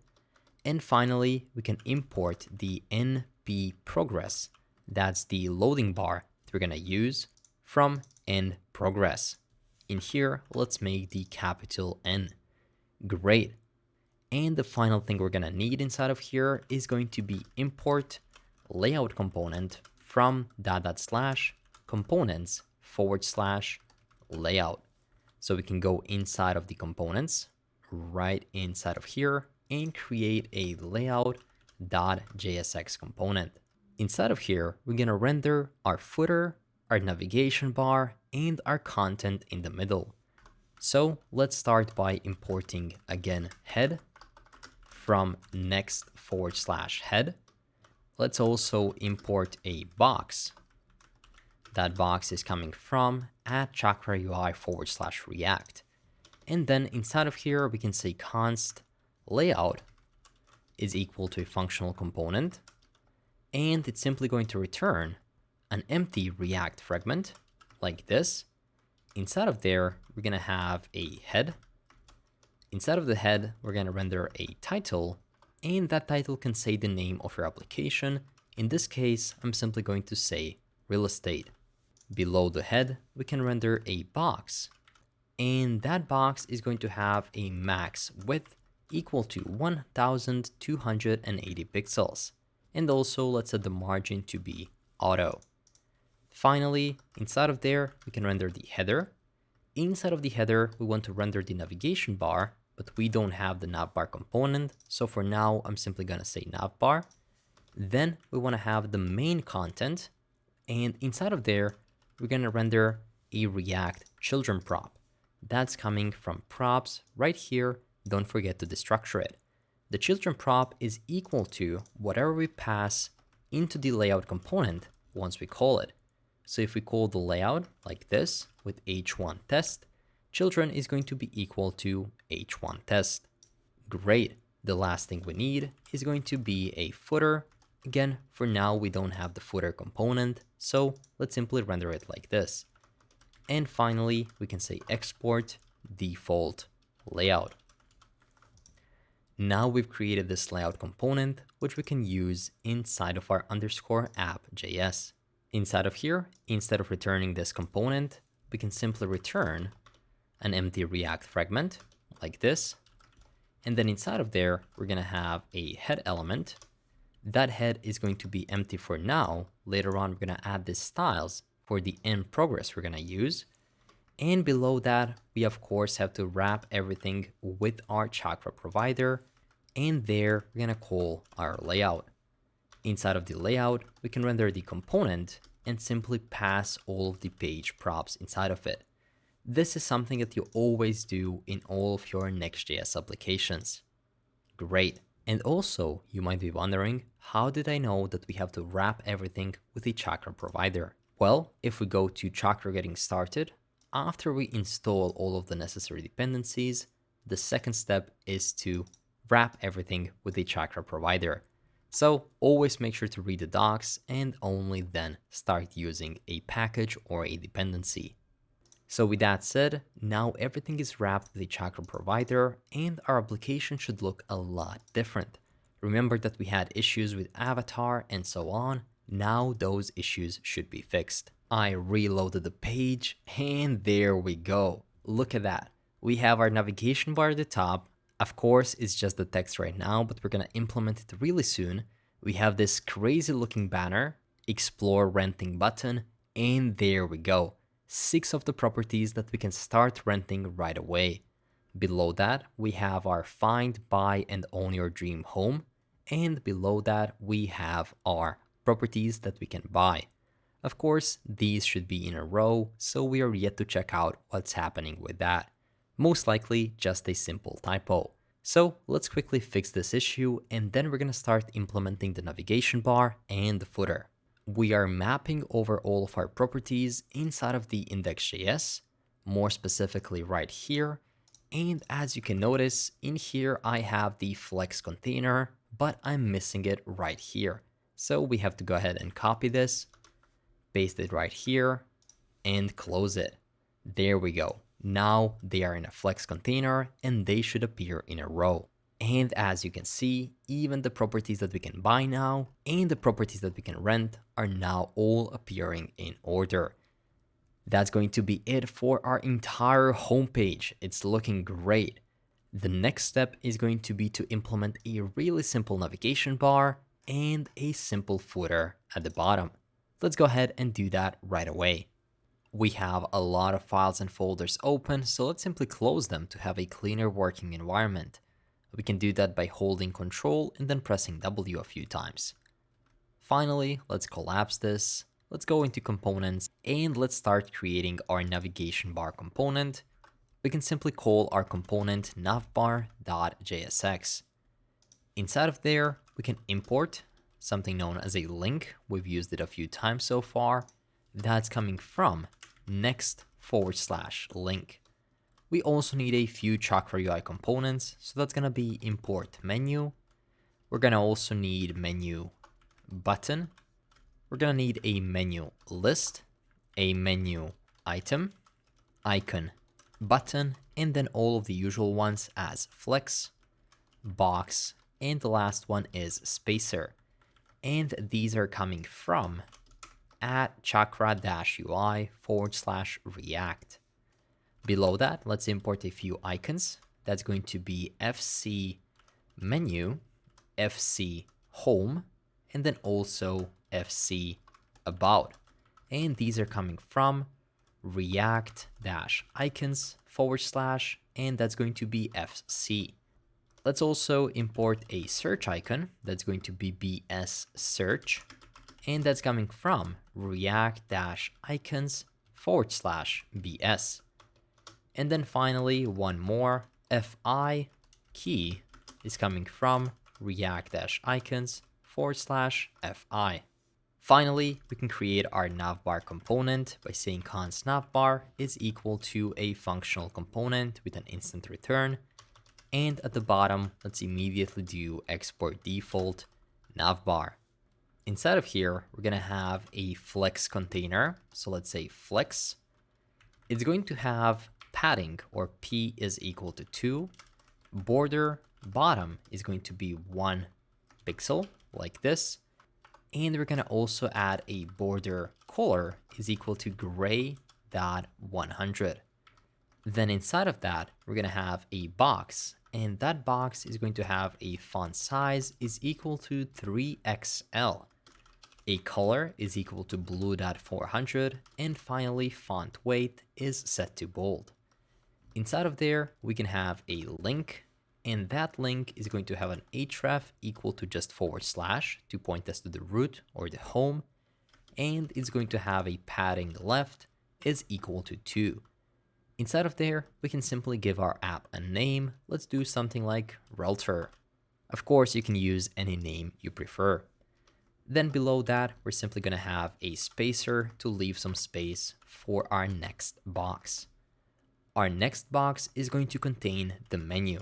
And finally, we can import the NP progress. That's the loading bar that we're gonna use from N progress. In here, let's make the capital N. Great. And the final thing we're gonna need inside of here is going to be import layout component from /components/layout. So we can go inside of the components, right inside of here, and create a layout.jsx component. Inside of here, we're gonna render our footer, our navigation bar, and our content in the middle. So let's start by importing again head from Next/head. Let's also import a box. That box is coming from @Chakra UI /React. And then inside of here, we can say const layout is equal to a functional component, and it's simply going to return an empty React fragment like this. Inside of there, we're gonna have a head. Inside of the head, we're gonna render a title, and that title can say the name of your application. In this case, I'm simply going to say real estate. Below the head, we can render a box, and that box is going to have a max width equal to 1280 pixels. And also let's set the margin to be auto. Finally, inside of there, we can render the header. Inside of the header, we want to render the navigation bar, but we don't have the navbar component. So for now, I'm simply gonna say navbar. Then we wanna have the main content, and inside of there, we're gonna render a React children prop. That's coming from props right here. Don't forget to destructure it. The children prop is equal to whatever we pass into the layout component once we call it. So if we call the layout like this with h1 test, children is going to be equal to h1 test. Great. The last thing we need is going to be a footer. Again, for now, we don't have the footer component, so let's simply render it like this. And finally, we can say export default layout. Now we've created this layout component, which we can use inside of our underscore app.js. Inside of here, instead of returning this component, we can simply return an empty React fragment like this. And then inside of there, we're going to have a head element. That head is going to be empty for now. Later on, we're going to add the styles for the in progress we're going to use. And below that, we of course have to wrap everything with our Chakra provider. And there, we're going to call our layout. Inside of the layout, we can render the component and simply pass all of the page props inside of it. This is something that you always do in all of your Next.js applications. Great. And also, you might be wondering, how did I know that we have to wrap everything with the Chakra provider? Well, if we go to Chakra Getting Started, after we install all of the necessary dependencies, the second step is to wrap everything with the Chakra provider. So always make sure to read the docs and only then start using a package or a dependency. So with that said, now everything is wrapped with the Chakra provider and our application should look a lot different. Remember that we had issues with avatar and so on. Now those issues should be fixed. I reloaded the page and there we go. Look at that. We have our navigation bar at the top. Of course, it's just the text right now, but we're going to implement it really soon. We have this crazy looking banner, explore renting button, and there we go. 6 of the properties that we can start renting right away. Below that, we have our find, buy, and own your dream home. And below that, we have our properties that we can buy. Of course, these should be in a row, so we are yet to check out what's happening with that. Most likely just a simple typo. So let's quickly fix this issue and then we're going to start implementing the navigation bar and the footer. We are mapping over all of our properties inside of the index.js, more specifically right here. And as you can notice, in here I have the flex container, but I'm missing it right here. So we have to go ahead and copy this, paste it right here, and close it. There we go. Now they are in a flex container and they should appear in a row. And as you can see, even the properties that we can buy now and the properties that we can rent are now all appearing in order. That's going to be it for our entire homepage. It's looking great. The next step is going to be to implement a really simple navigation bar and a simple footer at the bottom. Let's go ahead and do that right away. We have a lot of files and folders open, so let's simply close them to have a cleaner working environment. We can do that by holding Control and then pressing W a few times. Finally, let's collapse this. Let's go into components and let's start creating our navigation bar component. We can simply call our component navbar.jsx. Inside of there, we can import something known as a link. We've used it a few times so far. That's coming from next/link. We also need a few Chakra UI components, so that's going to be import menu. We're going to also need menu button. We're going to need a menu list, a menu item, icon, button, and then all of the usual ones as flex, box, and the last one is spacer. And these are coming from at chakra-ui/react. Below that, let's import a few icons. That's going to be FC menu, FC home, and then also FC about. And these are coming from react-icons/ and that's going to be FC. Let's also import a search icon. That's going to be BS search. And that's coming from react-icons/BS. And then finally, one more, FI key is coming from react-icons/FI. Finally, we can create our navbar component by saying const navbar is equal to a functional component with an instant return. And at the bottom, let's immediately do export default navbar. Inside of here, we're going to have a flex container. So let's say flex. It's going to have padding or P is equal to 2. border bottom is going to be 1 pixel like this. And we're going to also add a border color is equal to gray.100. Then inside of that, we're going to have a box, and that box is going to have a font size is equal to 3XL. A color is equal to blue.400, and finally font weight is set to bold. Inside of there, we can have a link, and that link is going to have an href equal to just / to point us to the root or the home, and it's going to have a padding left is equal to 2. Inside of there, we can simply give our app a name. Let's do something like Realtor. Of course, you can use any name you prefer. Then below that, we're simply going to have a spacer to leave some space for our next box. Our next box is going to contain the menu.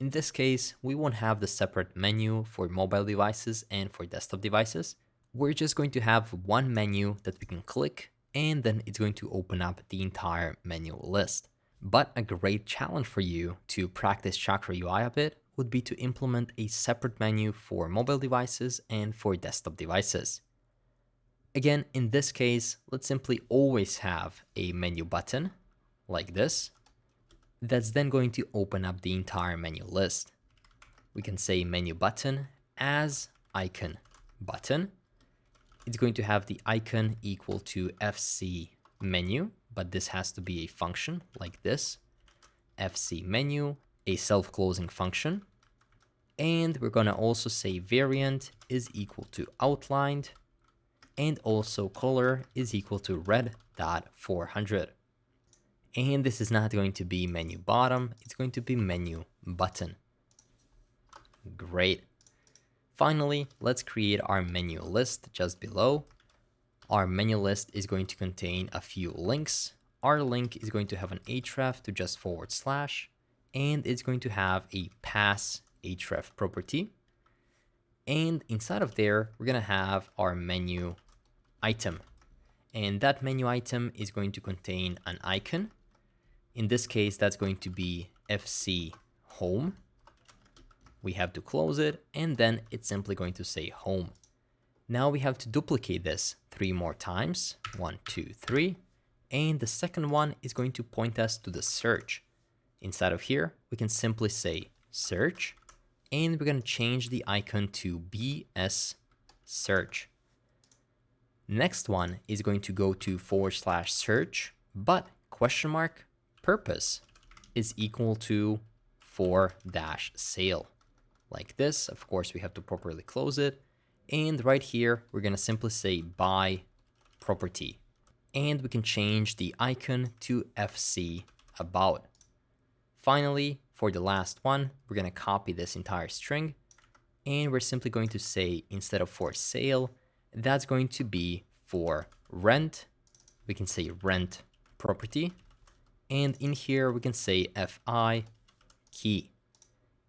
In this case, we won't have the separate menu for mobile devices and for desktop devices. We're just going to have one menu that we can click, and then it's going to open up the entire menu list. But a great challenge for you to practice Chakra UI a bit would be to implement a separate menu for mobile devices and for desktop devices. Again, in this case, let's simply always have a menu button like this. That's then going to open up the entire menu list. We can say menu button as icon button. It's going to have the icon equal to FC menu, but this has to be a function like this. FC menu, a self-closing function. And we're going to also say variant is equal to outlined, and also color is equal to red.400. And this is not going to be menu bottom, it's going to be menu button. Great. Finally, let's create our menu list just below. Our menu list is going to contain a few links. Our link is going to have an href to just /, and it's going to have a pass href property. And inside of there, we're going to have our menu item. And that menu item is going to contain an icon. In this case, that's going to be FC home. We have to close it, and then it's simply going to say home. Now we have to duplicate this 3 more times, 1, 2, 3, and the second one is going to point us to the search. Inside of here, we can simply say search, and we're going to change the icon to BS search. Next one is going to go to / search, but purpose is equal to /sale. Like this. Of course, we have to properly close it. And right here, we're going to simply say buy property. And we can change the icon to FC about. Finally, for the last one, we're going to copy this entire string. And we're simply going to say, instead of for sale, that's going to be for rent. We can say rent property. And in here, we can say FI key.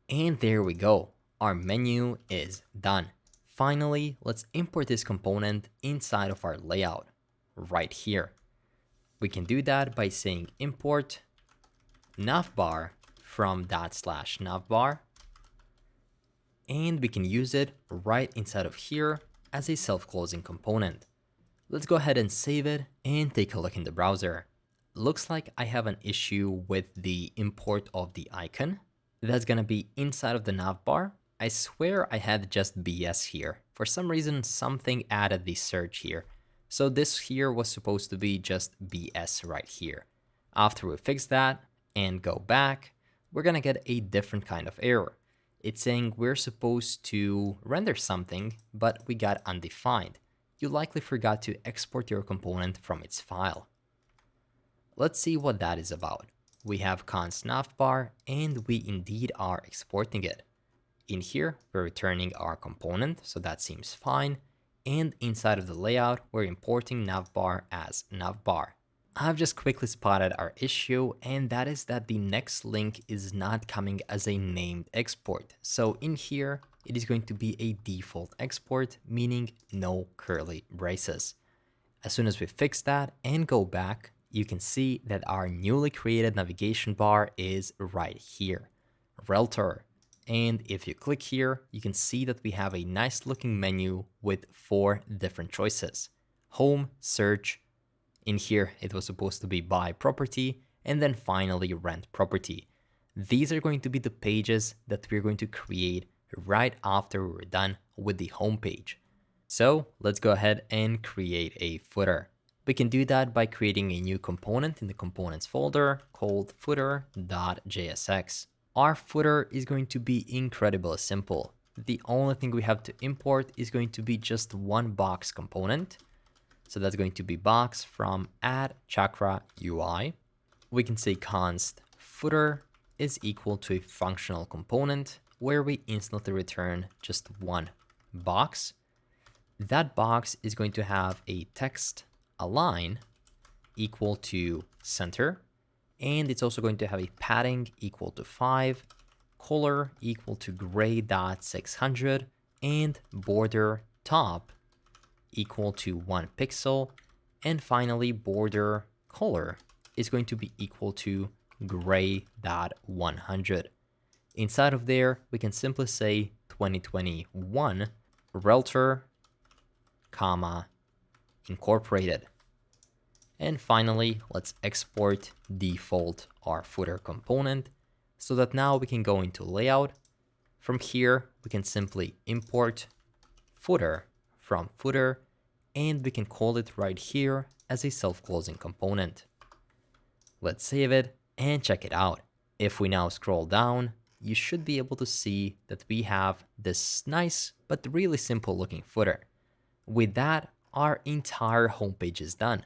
And there we go. Our menu is done. Finally, let's import this component inside of our layout right here. We can do that by saying import navbar from /navbar. And we can use it right inside of here as a self-closing component. Let's go ahead and save it and take a look in the browser. Looks like I have an issue with the import of the icon. That's going to be inside of the navbar. I swear I had just BS here. For some reason, something added the search here. So this here was supposed to be just BS right here. After we fix that and go back, we're going to get a different kind of error. It's saying we're supposed to render something, but we got undefined. You likely forgot to export your component from its file. Let's see what that is about. We have const navbar, and we indeed are exporting it. In here, we're returning our component, so that seems fine. And inside of the layout, we're importing navbar as navbar. I've just quickly spotted our issue, and that is that the next link is not coming as a named export. So in here, it is going to be a default export, meaning no curly braces. As soon as we fix that and go back, you can see that our newly created navigation bar is right here. Realtor. And if you click here, you can see that we have a nice looking menu with 4 different choices. Home, search, in here it was supposed to be buy property, and then finally rent property. These are going to be the pages that we're going to create right after we're done with the home page. So let's go ahead and create a footer. We can do that by creating a new component in the components folder called footer.jsx. Our footer is going to be incredibly simple. The only thing we have to import is going to be just one box component. So that's going to be box from add Chakra UI. We can say const footer is equal to a functional component where we instantly return just one box. That box is going to have a text align equal to center, and it's also going to have a padding equal to 5, color equal to gray.600, and border top equal to 1 pixel, and finally border color is going to be equal to gray.100. Inside of there, we can simply say 2021 Realtor, comma, incorporated. And finally, let's export default our footer component so that now we can go into layout. From here, we can simply import footer from footer, and we can call it right here as a self-closing component. Let's save it and check it out. If we now scroll down, you should be able to see that we have this nice but really simple looking footer. With that, our entire homepage is done.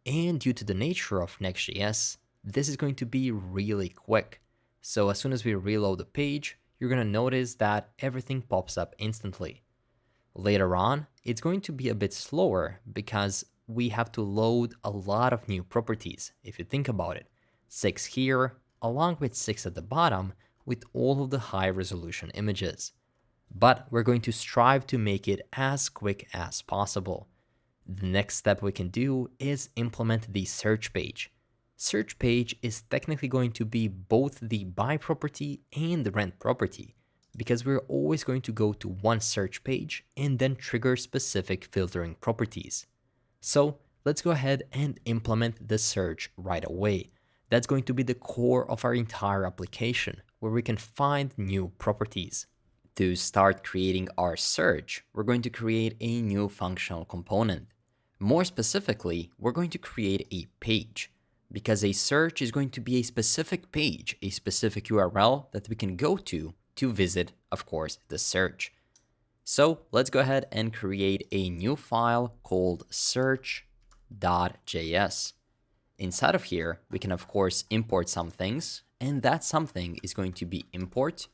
And due to the nature of Next.js, this is going to be really quick. So as soon as we reload the page, you're going to notice that everything pops up instantly. Later on, it's going to be a bit slower because we have to load a lot of new properties. If you think about it, 6 here, along with 6 at the bottom with all of the high resolution images. But we're going to strive to make it as quick as possible. The next step we can do is implement the search page. Search page is technically going to be both the buy property and the rent property, because we're always going to go to one search page and then trigger specific filtering properties. So let's go ahead and implement the search right away. That's going to be the core of our entire application, where we can find new properties. To start creating our search, we're going to create a new functional component. More specifically, we're going to create a page, because a search is going to be a specific page, a specific URL that we can go to visit, of course, the search. So let's go ahead and create a new file called search.js. Inside of here, we can of course import some things, and that something is going to be import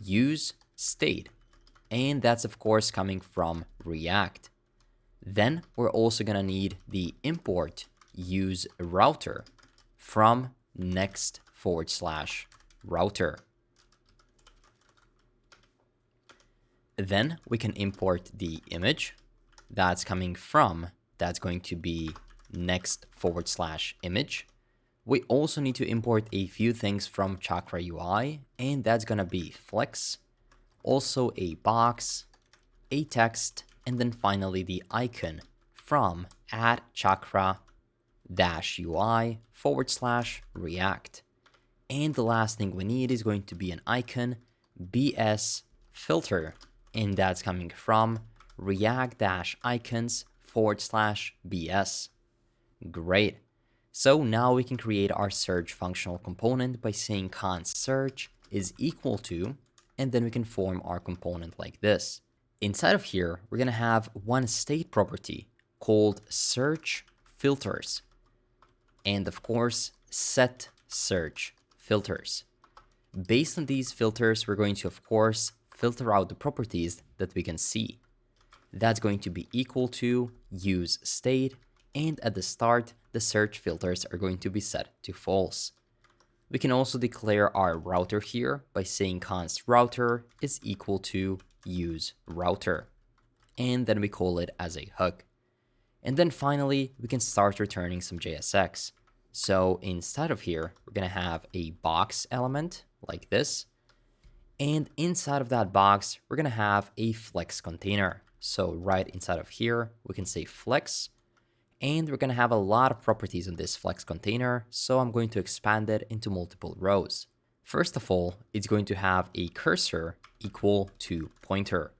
use state, and that's of course coming from React. Then we're also gonna need the import use router from Next.router. Then we can import the image that's coming from, that's going to be Next.image. We also need to import a few things from Chakra UI, and that's gonna be flex, also a box, a text, and then finally the icon from add Chakra-UI/React. And the last thing we need is going to be an icon BS filter, and that's coming from React-icons/BS. Great. So now we can create our search functional component by saying const search is equal to, and then we can form our component like this. Inside of here, we're going to have one state property called search filters, and of course, set search filters. Based on these filters, we're going to, of course, filter out the properties that we can see. That's going to be equal to use state, and at the start, the search filters are going to be set to false. We can also declare our router here by saying const router is equal to use router, and then we call it as a hook. And then finally, we can start returning some JSX. So inside of here, we're going to have a box element like this. And inside of that box, we're going to have a flex container. So right inside of here, we can say flex, and we're going to have a lot of properties in this flex container. So I'm going to expand it into multiple rows. First of all, it's going to have a cursor equal to pointer.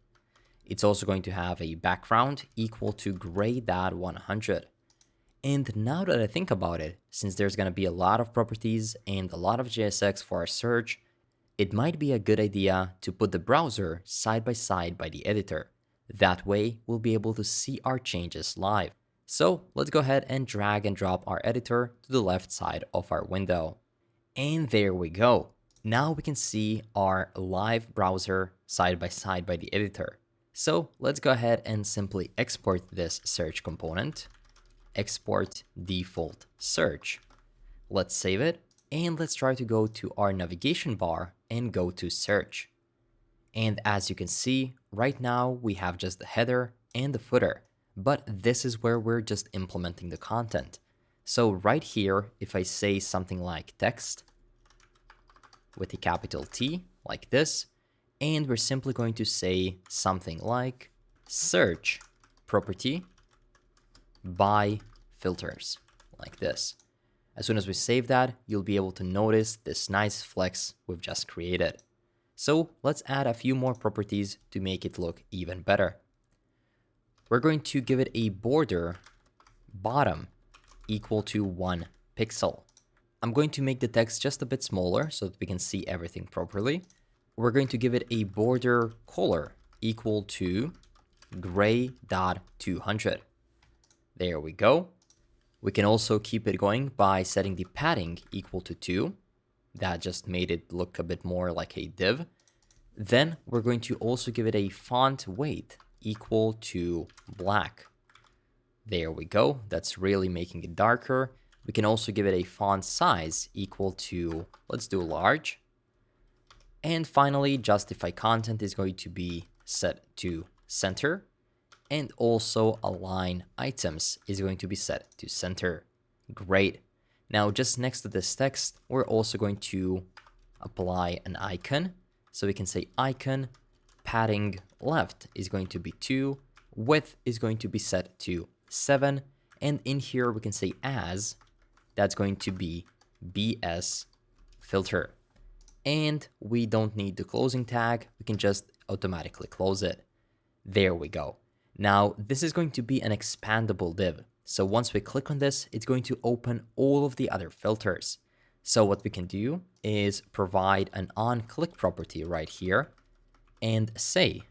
It's also going to have a background equal to gray.100. And now that I think about it, since there's going to be a lot of properties and a lot of JSX for our search, it might be a good idea to put the browser side by side by the editor. That way, we'll be able to see our changes live. So let's go ahead and drag and drop our editor to the left side of our window. And there we go. Now we can see our live browser side by side by the editor. So let's go ahead and simply export this search component. Export default search. Let's save it. And let's try to go to our navigation bar and go to search. And as you can see, right now we have just the header and the footer, but this is where we're just implementing the content. So right here, if I say something like text with a capital T like this, and we're simply going to say something like search property by filters like this. As soon as we save that, you'll be able to notice this nice flex we've just created. So let's add a few more properties to make it look even better. We're going to give it a border bottom equal to 1 pixel. I'm going to make the text just a bit smaller so that we can see everything properly. We're going to give it a border color equal to gray.200. There we go. We can also keep it going by setting the padding equal to 2. That just made it look a bit more like a div. Then we're going to also give it a font weight equal to black. There we go. That's really making it darker. We can also give it a font size equal to, let's do large. And finally, justify content is going to be set to center. And also align items is going to be set to center. Great. Now, just next to this text, we're also going to apply an icon. So we can say icon padding left is going to be 2, width is going to be set to 7, and in here we can say as, that's going to be BS filter. And we don't need the closing tag, we can just automatically close it. There we go. Now, this is going to be an expandable div. So once we click on this, it's going to open all of the other filters. So what we can do is provide an onClick property right here and say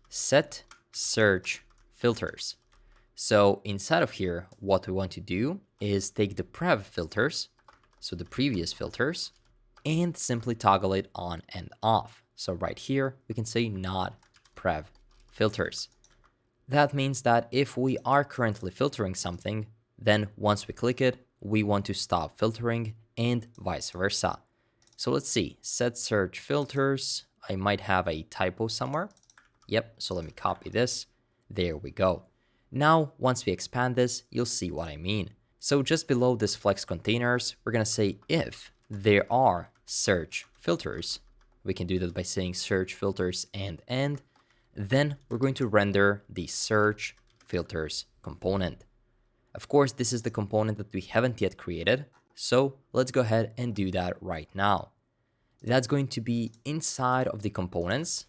set search filters. So inside of here, what we want to do is take the prev filters, so the previous filters, and simply toggle it on and off. So right here, we can say not prev filters. That means that if we are currently filtering something, then once we click it, we want to stop filtering and vice versa. So let's see, set search filters. I might have a typo somewhere. Yep, so let me copy this. There we go. Now, once we expand this, you'll see what I mean. So just below this flex containers, we're going to say if there are search filters. We can do that by saying search filters and end. Then we're going to render the search filters component. Of course, this is the component that we haven't yet created. So let's go ahead and do that right now. That's going to be inside of the components,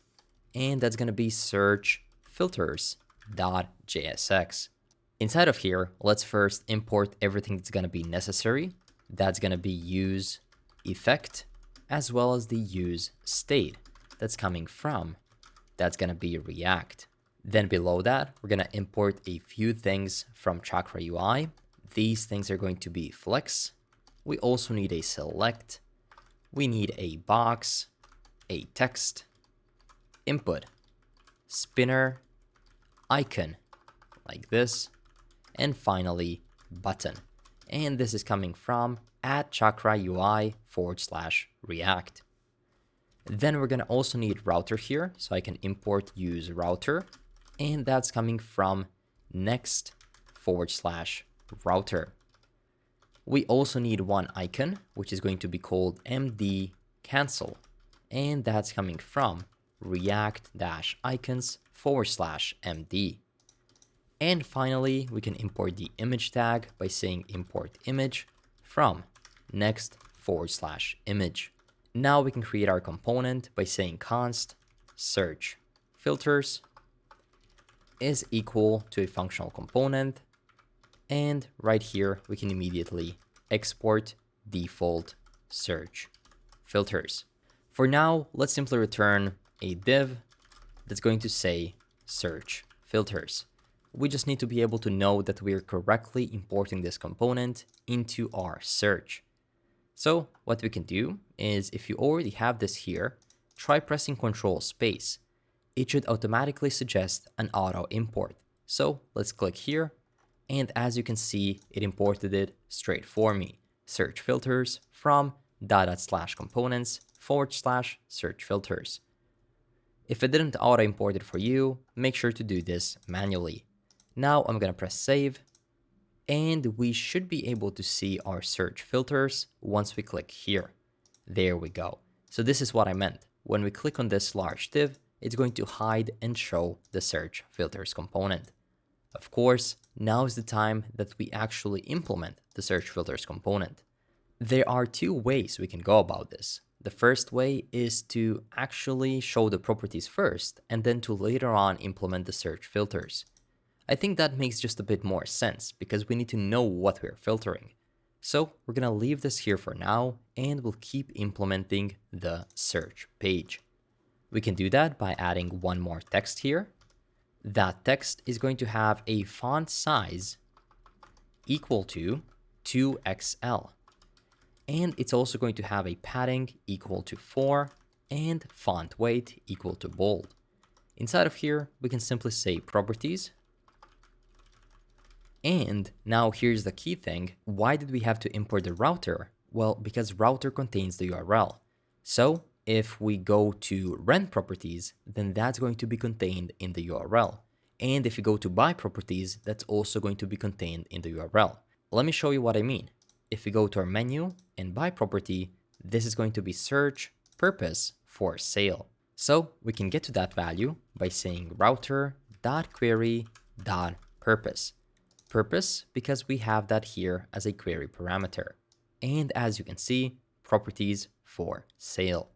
and that's going to be search filters.jsx. Inside of here, let's first import everything that's going to be necessary. That's going to be use effect, as well as the use state that's coming from. That's going to be React. Then below that, we're going to import a few things from Chakra UI. These things are going to be flex. We also need a select. We need a box, a text, input, spinner, icon, like this, and finally, button. And this is coming from @chakraui/React. Then we're going to also need router here, so I can import use router, and that's coming from Next/router. We also need one icon, which is going to be called MD cancel, and that's coming from react-icons/md. And finally, we can import the image tag by saying import image from next/image. Now we can create our component by saying const search filters is equal to a functional component. And right here, we can immediately export default search filters. For now, let's simply return a div that's going to say search filters. We just need to be able to know that we're correctly importing this component into our search. So what we can do is, if you already have this here, try pressing Ctrl space. It should automatically suggest an auto import. So let's click here. And as you can see, it imported it straight for me. Search filters from /components/search filters. If it didn't auto import it for you, make sure to do this manually. Now I'm gonna press save, and we should be able to see our search filters once we click here. There we go. So this is what I meant. When we click on this large div, it's going to hide and show the search filters component. Of course, now is the time that we actually implement the search filters component. There are two ways we can go about this. The first way is to actually show the properties first, and then to later on implement the search filters. I think that makes just a bit more sense because we need to know what we're filtering. So we're gonna leave this here for now, and we'll keep implementing the search page. We can do that by adding one more text here. That text is going to have a font size equal to 2XL. And it's also going to have a padding equal to 4 and font weight equal to bold. Inside of here, we can simply say properties. And now here's the key thing. Why did we have to import the router? Well, because router contains the URL. So if we go to rent properties, then that's going to be contained in the URL. And if you go to buy properties, that's also going to be contained in the URL. Let me show you what I mean. If we go to our menu and buy property, this is going to be search purpose for sale. So we can get to that value by saying router.query.purpose. Purpose because we have that here as a query parameter. And as you can see, properties for sale.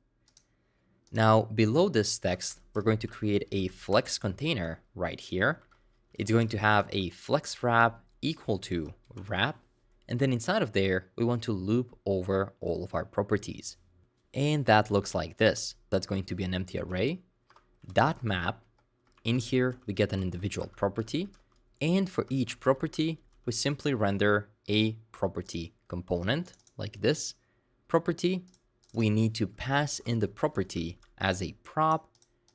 Now below this text, we're going to create a flex container right here. It's going to have a flex wrap equal to wrap. And then inside of there, we want to loop over all of our properties. And that looks like this. That's going to be an empty array. .map. In here, we get an individual property. And for each property, we simply render a property component like this. Property, we need to pass in the property as a prop.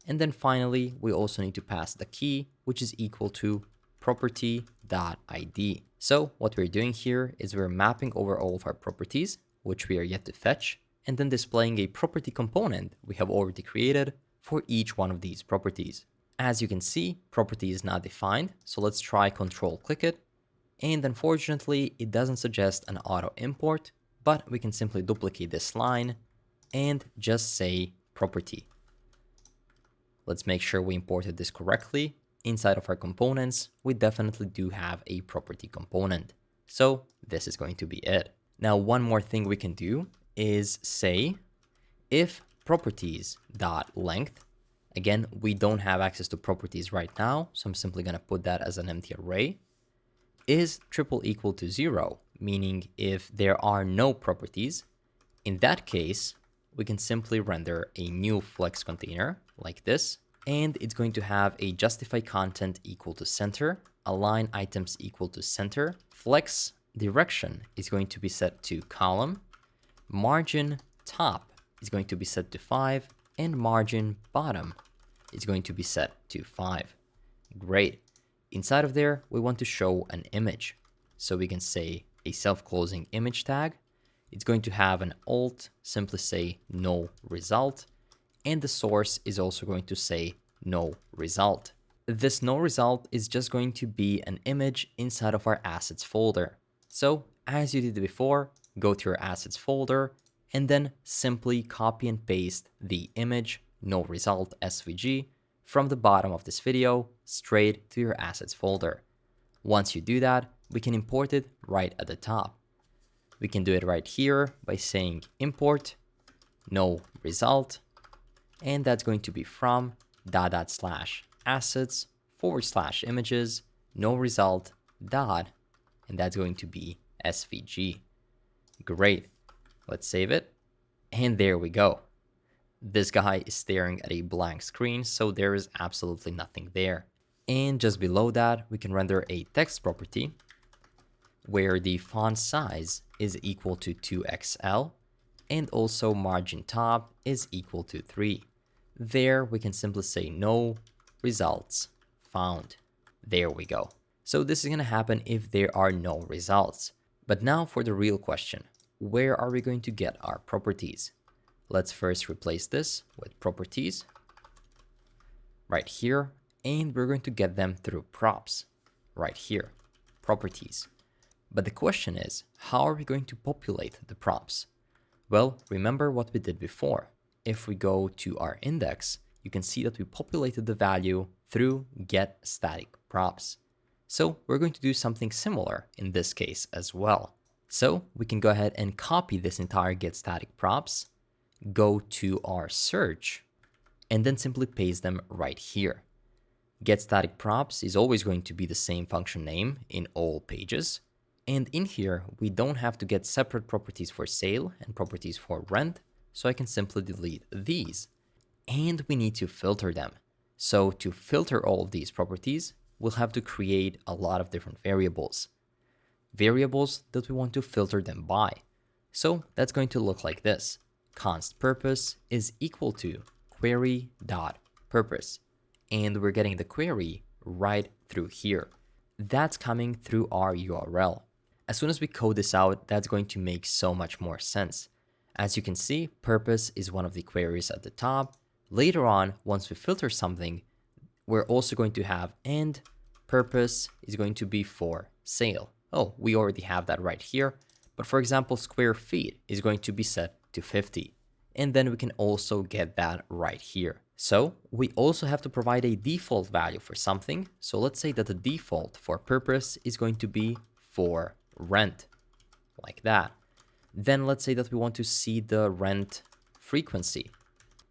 And then finally, we also need to pass the key, which is equal to property.id. So what we're doing here is we're mapping over all of our properties, which we are yet to fetch, and then displaying a property component we have already created for each one of these properties. As you can see, property is not defined, so let's try Control-click it. And unfortunately, it doesn't suggest an auto import, but we can simply duplicate this line and just say property. Let's make sure we imported this correctly. Inside of our components, we definitely do have a property component. So this is going to be it. Now, one more thing we can do is say if properties.length. Again, we don't have access to properties right now, so I'm simply going to put that as an empty array, is triple equal to 0, meaning if there are no properties. In that case, we can simply render a new flex container like this, and it's going to have a justify content equal to center, align items equal to center, flex direction is going to be set to column, margin top is going to be set to 5, and margin bottom is going to be set to 5. Great. Inside of there, we want to show an image. So we can say a self-closing image tag. It's going to have an alt, simply say no result. And the source is also going to say no result. This no result is just going to be an image inside of our assets folder. So as you did before, go to your assets folder and then simply copy and paste the image no result SVG from the bottom of this video straight to your assets folder. Once you do that, we can import it right at the top. We can do it right here by saying import no result, and that's going to be from /assets/images no result dot, and that's going to be SVG. Great. Let's save it. And there we go. This guy is staring at a blank screen, so there is absolutely nothing there. And just below that, we can render a text property where the font size is equal to 2XL and also margin top is equal to 3. There we can simply say no results found. There we go. So this is going to happen if there are no results. But now for the real question, where are we going to get our properties? Let's first replace this with properties right here, and we're going to get them through props right here, properties. But the question is, how are we going to populate the props? Well, remember what we did before. If we go to our index, you can see that we populated the value through get static props. So we're going to do something similar in this case as well. So we can go ahead and copy this entire get static props, go to our search, and then simply paste them right here. Get static props is always going to be the same function name in all pages. And in here, we don't have to get separate properties for sale and properties for rent. So I can simply delete these. And we need to filter them. So to filter all of these properties, we'll have to create a lot of different variables. Variables that we want to filter them by. So that's going to look like this. Const purpose is equal to query.purpose. And we're getting the query right through here. That's coming through our URL. As soon as we code this out, that's going to make so much more sense. As you can see, purpose is one of the queries at the top. Later on, once we filter something, we're also going to have and purpose is going to be for sale. Oh, we already have that right here. But for example, square feet is going to be set to 50. And then we can also get that right here. So we also have to provide a default value for something. So let's say that the default for purpose is going to be for rent, like that. Then let's say that we want to see the rent frequency.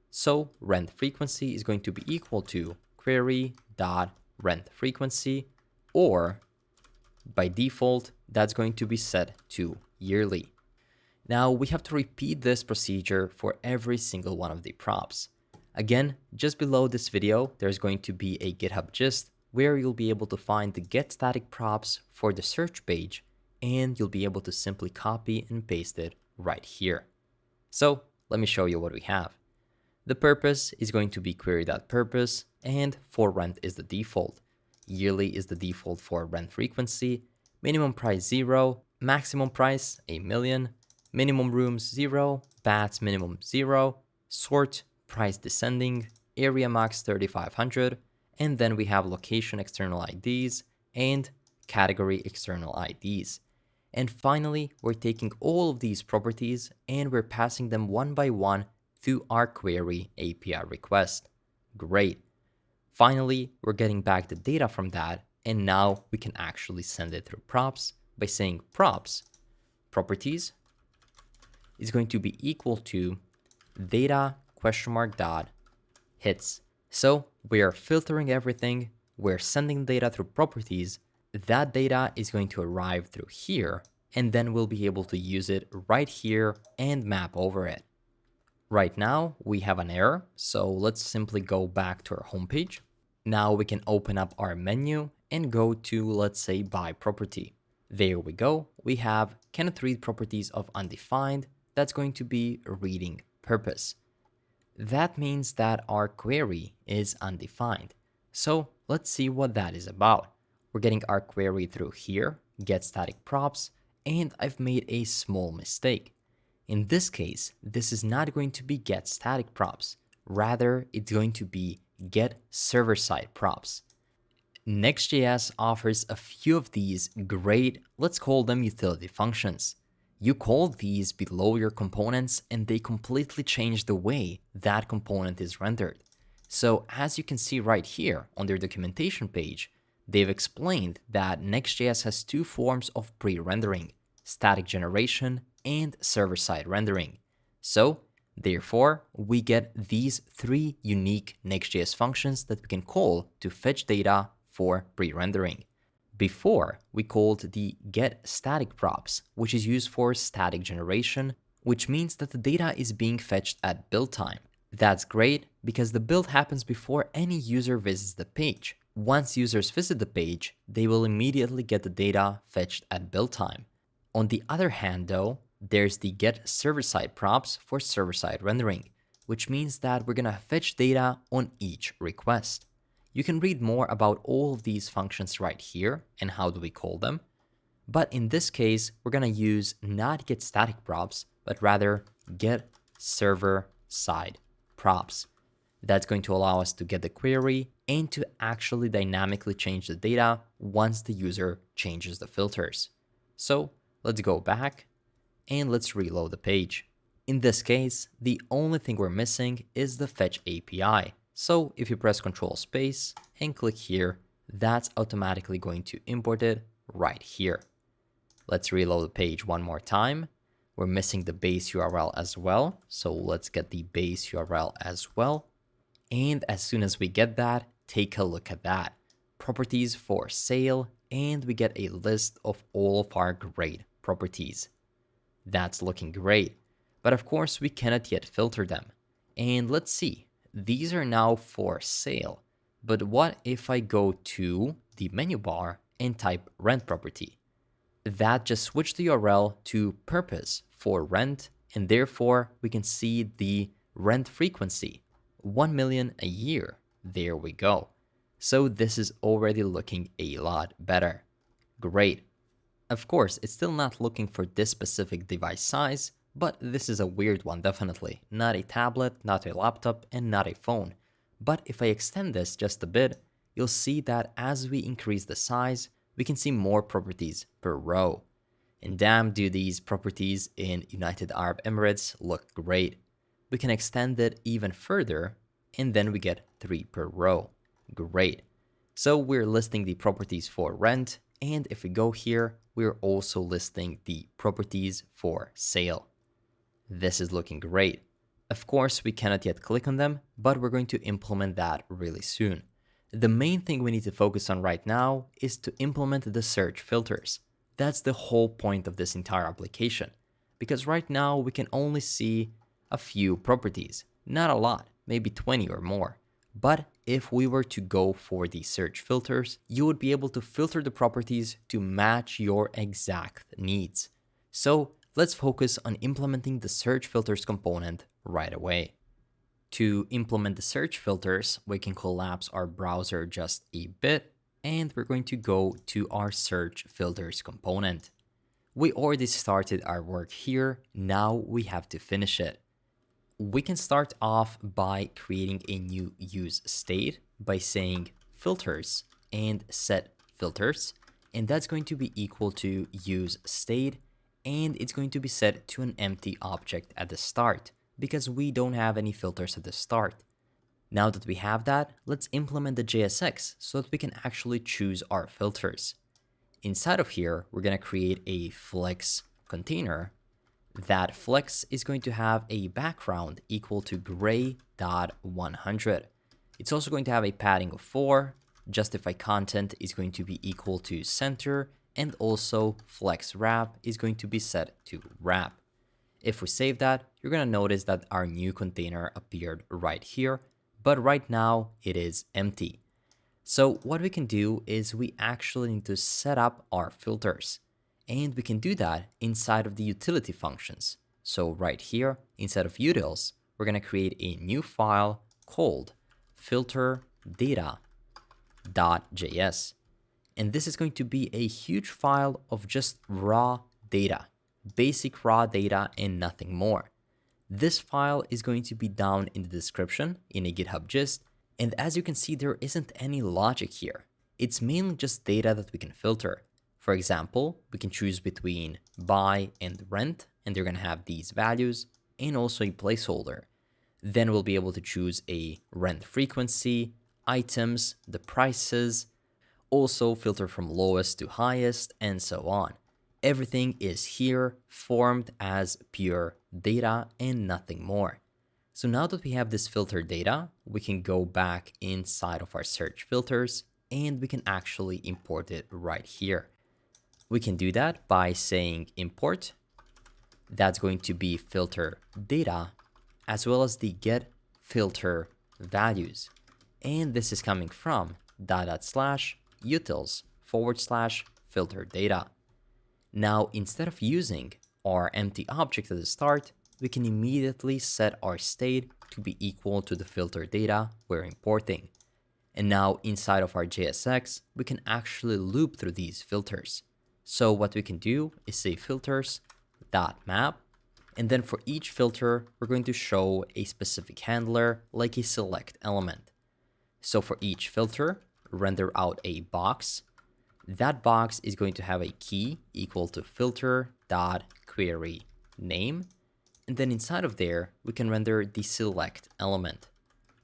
So rent frequency is going to be equal to query.rentFrequency, or by default, that's going to be set to yearly. Now we have to repeat this procedure for every single one of the props. Again, just below this video, there's going to be a GitHub gist where you'll be able to find the get static props for the search page, and you'll be able to simply copy and paste it right here. So let me show you what we have. The purpose is going to be query.purpose, and for rent is the default. Yearly is the default for rent frequency. Minimum price 0, maximum price 1,000,000, minimum rooms 0, bats minimum 0, sort price descending, area max 3,500, and then we have location external IDs and category external IDs. And finally, we're taking all of these properties and we're passing them one by one through our query API request. Great. Finally, we're getting back the data from that, and now we can actually send it through props by saying props properties is going to be equal to data ? Dot hits. So we are filtering everything, we're sending data through properties, that data is going to arrive through here, and then we'll be able to use it right here and map over it. Right now we have an error, so let's simply go back to our homepage. Now we can open up our menu and go to, let's say, by property. There we go. We have cannot read properties of undefined. That's going to be reading purpose. That means that our query is undefined. So let's see what that is about. We're getting our query through here, get static props, and I've made a small mistake. In this case, this is not going to be get static props. Rather, it's going to be get server-side props. Next.js offers a few of these great, let's call them utility functions. You call these below your components and they completely change the way that component is rendered. So as you can see right here on their documentation page, they've explained that Next.js has two forms of pre-rendering: static generation and server-side rendering. So therefore, we get these three unique Next.js functions that we can call to fetch data for pre-rendering. Before, we called the getStaticProps, which is used for static generation, which means that the data is being fetched at build time. That's great because the build happens before any user visits the page. Once users visit the page, they will immediately get the data fetched at build time. On the other hand though, there's the getServerSideProps for server-side rendering, which means that we're gonna fetch data on each request. You can read more about all of these functions right here and how do we call them. But in this case, we're gonna use not getStaticProps, but rather getServerSideProps. That's going to allow us to get the query and to actually dynamically change the data once the user changes the filters. So let's go back and let's reload the page. In this case, the only thing we're missing is the fetch API. So if you press Ctrl space and click here, that's automatically going to import it right here. Let's reload the page one more time. We're missing the base URL as well. So let's get the base URL as well. And as soon as we get that, take a look at that. Properties for sale, and we get a list of all of our great properties. That's looking great. But of course, we cannot yet filter them. And let's see. These are now for sale, but what if I go to the menu bar and type rent property? That just switched the URL to purpose for rent, and therefore we can see the rent frequency, 1 million a year. There we go. So this is already looking a lot better. Great. Of course, it's still not looking for this specific device size, but this is a weird one, definitely. Not a tablet, not a laptop, and not a phone. But if I extend this just a bit, you'll see that as we increase the size, we can see more properties per row. And damn, do these properties in United Arab Emirates look great. We can extend it even further, and then we get 3 per row. Great. So we're listing the properties for rent, and if we go here, we're also listing the properties for sale. This is looking great. Of course, we cannot yet click on them, but we're going to implement that really soon. The main thing we need to focus on right now is to implement the search filters. That's the whole point of this entire application, because right now we can only see a few properties, not a lot, maybe 20 or more. But if we were to go for the search filters, you would be able to filter the properties to match your exact needs. So let's focus on implementing the search filters component right away. To implement the search filters, we can collapse our browser just a bit, and we're going to go to our search filters component. We already started our work here, now we have to finish it. We can start off by creating a new use state by saying filters and set filters, and that's going to be equal to use state, and it's going to be set to an empty object at the start because we don't have any filters at the start. Now that we have that, let's implement the JSX so that we can actually choose our filters. Inside of here, we're going to create a flex container. That flex is going to have a background equal to gray.100. It's also going to have a padding of 4. Justify content is going to be equal to center, and also flex wrap is going to be set to wrap. If we save that, you're going to notice that our new container appeared right here, but right now it is empty. So what we can do is we actually need to set up our filters, and we can do that inside of the utility functions. So right here, inside of utils, we're going to create a new file called filterdata.js. And this is going to be a huge file of just raw data, basic raw data and nothing more. This file is going to be down in the description in a GitHub gist. And as you can see, there isn't any logic here. It's mainly just data that we can filter. For example, we can choose between buy and rent, and they're going to have these values, and also a placeholder. Then we'll be able to choose a rent frequency, items, the prices, also filter from lowest to highest, and so on. Everything is here formed as pure data and nothing more. So now that we have this filter data, we can go back inside of our search filters and we can actually import it right here. We can do that by saying import. That's going to be filter data as well as the get filter values. And this is coming from /utils/filter data. Now, instead of using our empty object at the start, we can immediately set our state to be equal to the filter data we're importing. And now inside of our JSX, we can actually loop through these filters. So what we can do is say filters.map, and then for each filter, we're going to show a specific handler like a select element. So for each filter, render out a box. That box is going to have a key equal to filter.query name. And then inside of there, we can render the select element.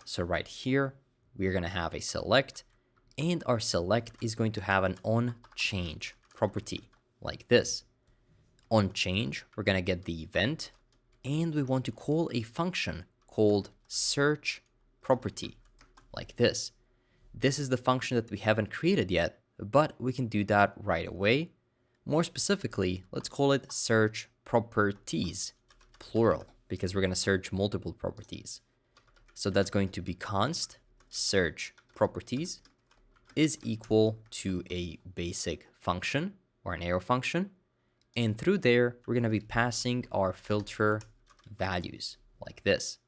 So right here, we're going to have a select, and our select is going to have an onChange property like this. OnChange, we're going to get the event, and we want to call a function called search property like this. This is the function that we haven't created yet, but we can do that right away. More specifically, let's call it search properties, plural, because we're going to search multiple properties. So that's going to be const search properties is equal to a basic function or an arrow function. And through there, we're going to be passing our filter values like this.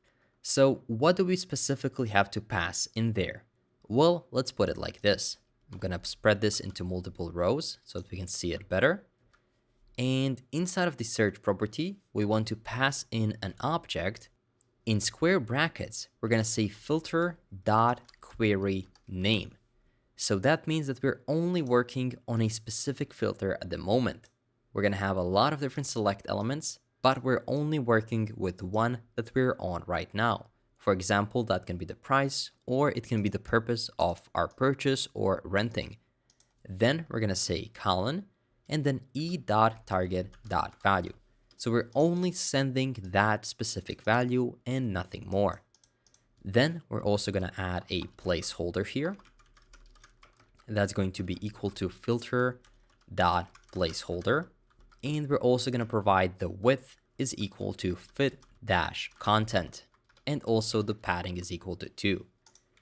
So what do we specifically have to pass in there? Well, let's put it like this. I'm going to spread this into multiple rows so that we can see it better. And inside of the search property, we want to pass in an object. In square brackets, we're going to say filter.query name. So that means that we're only working on a specific filter at the moment. We're going to have a lot of different select elements, but we're only working with one that we're on right now. For example, that can be the price, or it can be the purpose of our purchase or renting. Then we're going to say colon, and then e.target.value. So we're only sending that specific value and nothing more. Then we're also going to add a placeholder here. That's going to be equal to filter.placeholder. And we're also going to provide the width is equal to fit-content. And also the padding is equal to 2.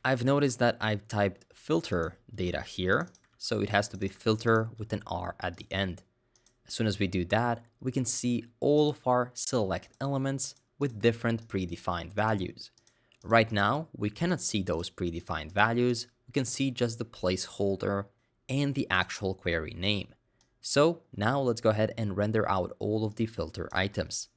I've noticed that I've typed filter data here, so it has to be filter with an R at the end. As soon as we do that, we can see all of our select elements with different predefined values. Right now, we cannot see those predefined values. We can see just the placeholder and the actual query name. So now let's go ahead and render out all of the filter items.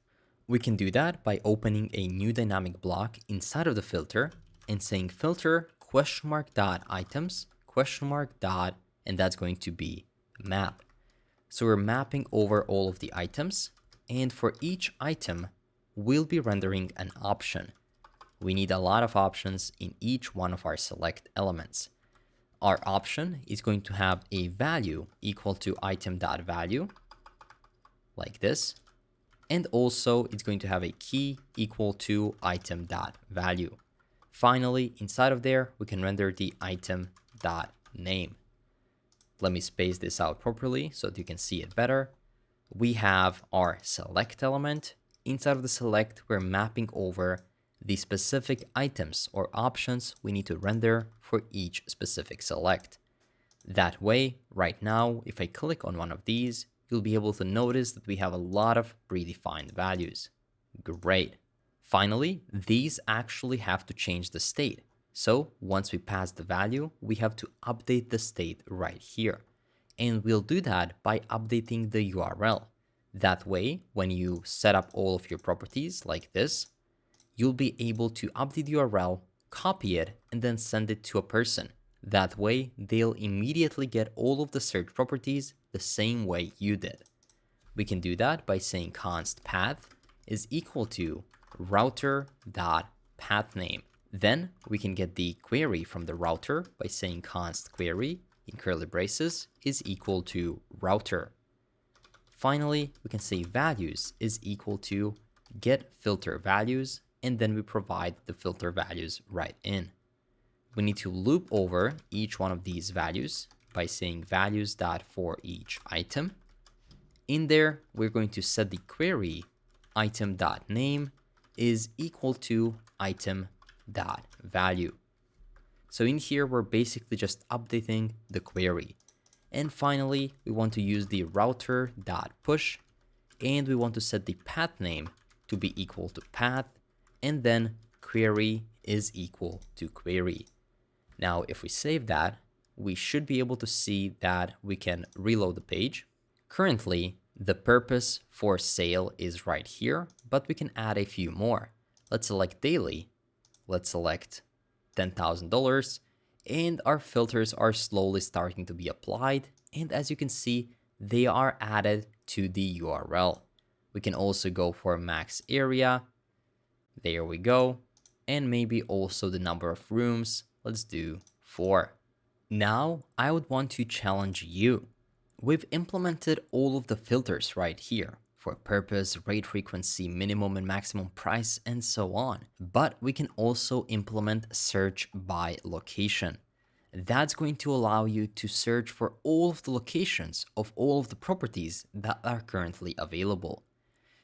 We can do that by opening a new dynamic block inside of the filter and saying filter ? .items ? And that's going to be map. So we're mapping over all of the items, and for each item, we'll be rendering an option. We need a lot of options in each one of our select elements. Our option is going to have a value equal to item.value, like this. And also it's going to have a key equal to item.value. Finally, inside of there, we can render the item.name. Let me space this out properly so that you can see it better. We have our select element. Inside of the select, we're mapping over the specific items or options we need to render for each specific select. That way, right now, if I click on one of these, you'll be able to notice that we have a lot of predefined values. Great. Finally, these actually have to change the state. So once we pass the value, we have to update the state right here. And we'll do that by updating the URL. That way, when you set up all of your properties like this, you'll be able to update the URL, copy it, and then send it to a person. That way, they'll immediately get all of the search properties the same way you did. We can do that by saying const path is equal to router.pathname. Then we can get the query from the router by saying const query in curly braces is equal to router. Finally, we can say values is equal to get filter values, and then we provide the filter values right in. We need to loop over each one of these values by saying values.forEachItem. In there, we're going to set the query item.name is equal to item.value. So in here, we're basically just updating the query. And finally, we want to use the router.push, and we want to set the path name to be equal to path, and then query is equal to query. Now, if we save that, we should be able to see that we can reload the page. Currently, the purpose for sale is right here, but we can add a few more. Let's select daily. Let's select $10,000, and our filters are slowly starting to be applied. And as you can see, they are added to the URL. We can also go for max area. There we go. And maybe also the number of rooms. Let's do 4. Now, I would want to challenge you. We've implemented all of the filters right here for purpose, rate frequency, minimum and maximum price, and so on. But we can also implement search by location. That's going to allow you to search for all of the locations of all of the properties that are currently available.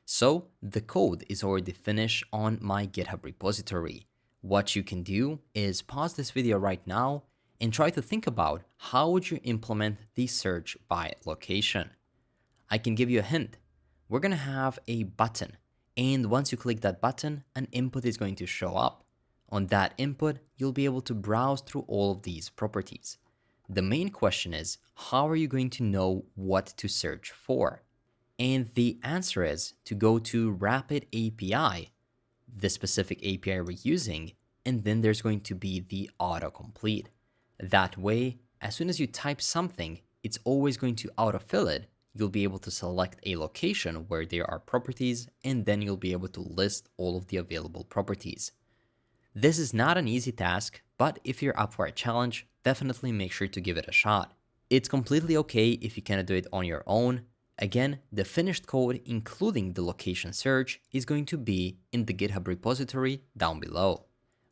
So the code is already finished on my GitHub repository. What you can do is pause this video right now and try to think about how would you implement the search by location. I can give you a hint. We're going to have a button, and once you click that button, an input is going to show up. On that input, you'll be able to browse through all of these properties. The main question is, how are you going to know what to search for? And the answer is to go to RapidAPI, the specific API we're using, and then there's going to be the autocomplete. That way, as soon as you type something, it's always going to autofill it. You'll be able to select a location where there are properties, and then you'll be able to list all of the available properties. This is not an easy task, but if you're up for a challenge, definitely make sure to give it a shot. It's completely okay if you cannot do it on your own. Again, the finished code, including the location search, is going to be in the GitHub repository down below.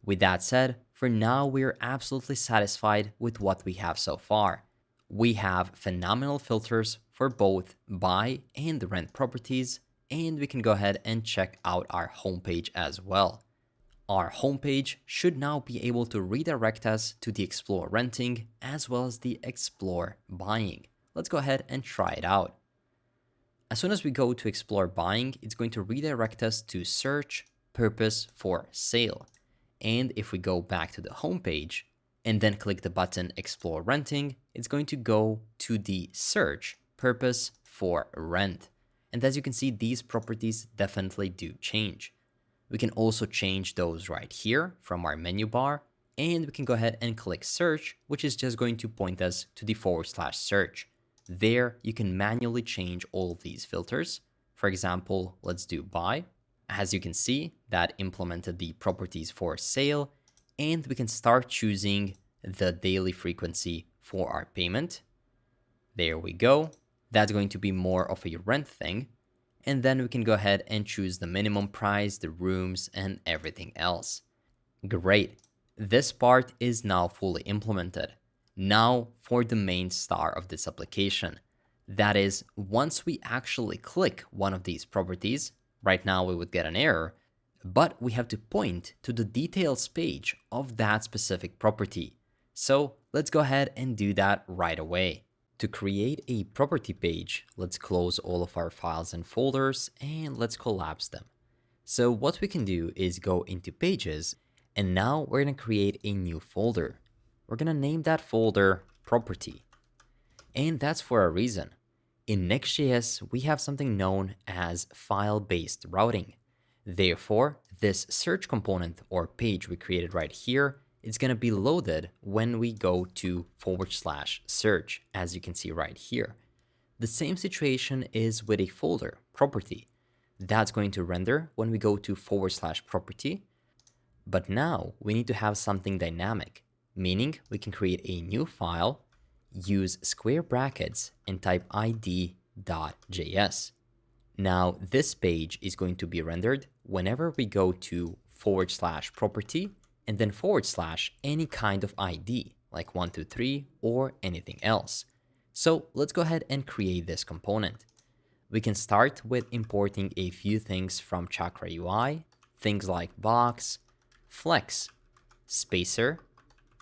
With that said, for now, we're absolutely satisfied with what we have so far. We have phenomenal filters for both buy and rent properties, and we can go ahead and check out our homepage as well. Our homepage should now be able to redirect us to the Explore Renting as well as the Explore Buying. Let's go ahead and try it out. As soon as we go to Explore Buying, it's going to redirect us to Search Purpose for Sale. And if we go back to the homepage and then click the button Explore Renting, it's going to go to the Search Purpose for Rent. And as you can see, these properties definitely do change. We can also change those right here from our menu bar, and we can go ahead and click Search, which is just going to point us to the /search. There, you can manually change all of these filters. For example, let's do buy. As you can see, that implemented the properties for sale, and we can start choosing the daily frequency for our payment. There we go. That's going to be more of a rent thing. And then we can go ahead and choose the minimum price, the rooms, and everything else. Great. This part is now fully implemented. Now for the main star of this application. That is, once we actually click one of these properties, right now we would get an error, but we have to point to the details page of that specific property. So let's go ahead and do that right away. To create a property page, let's close all of our files and folders and let's collapse them. So what we can do is go into Pages, and now we're going to create a new folder. We're going to name that folder Property. And that's for a reason. In Next.js, we have something known as file-based routing. Therefore, this search component or page we created right here is going to be loaded when we go to /search, as you can see right here. The same situation is with a folder property. That's going to render when we go to /property. But now we need to have something dynamic, meaning we can create a new file, use square brackets, and type id.js. Now this page is going to be rendered whenever we go to /property and then / any kind of ID, like 123 or anything else. So let's go ahead and create this component. We can start with importing a few things from Chakra UI, things like box, flex, spacer,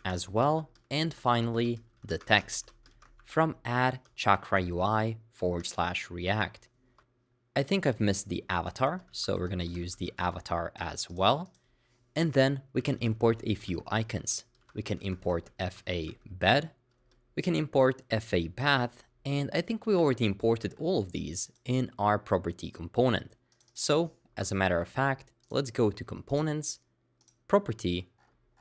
as well, and finally the text from add Chakra UI /React. I think I've missed the avatar, so we're going to use the avatar as well. And then we can import a few icons. We can import FA bed, we can import FA bath, and I think we already imported all of these in our property component. So as a matter of fact, let's go to components, property,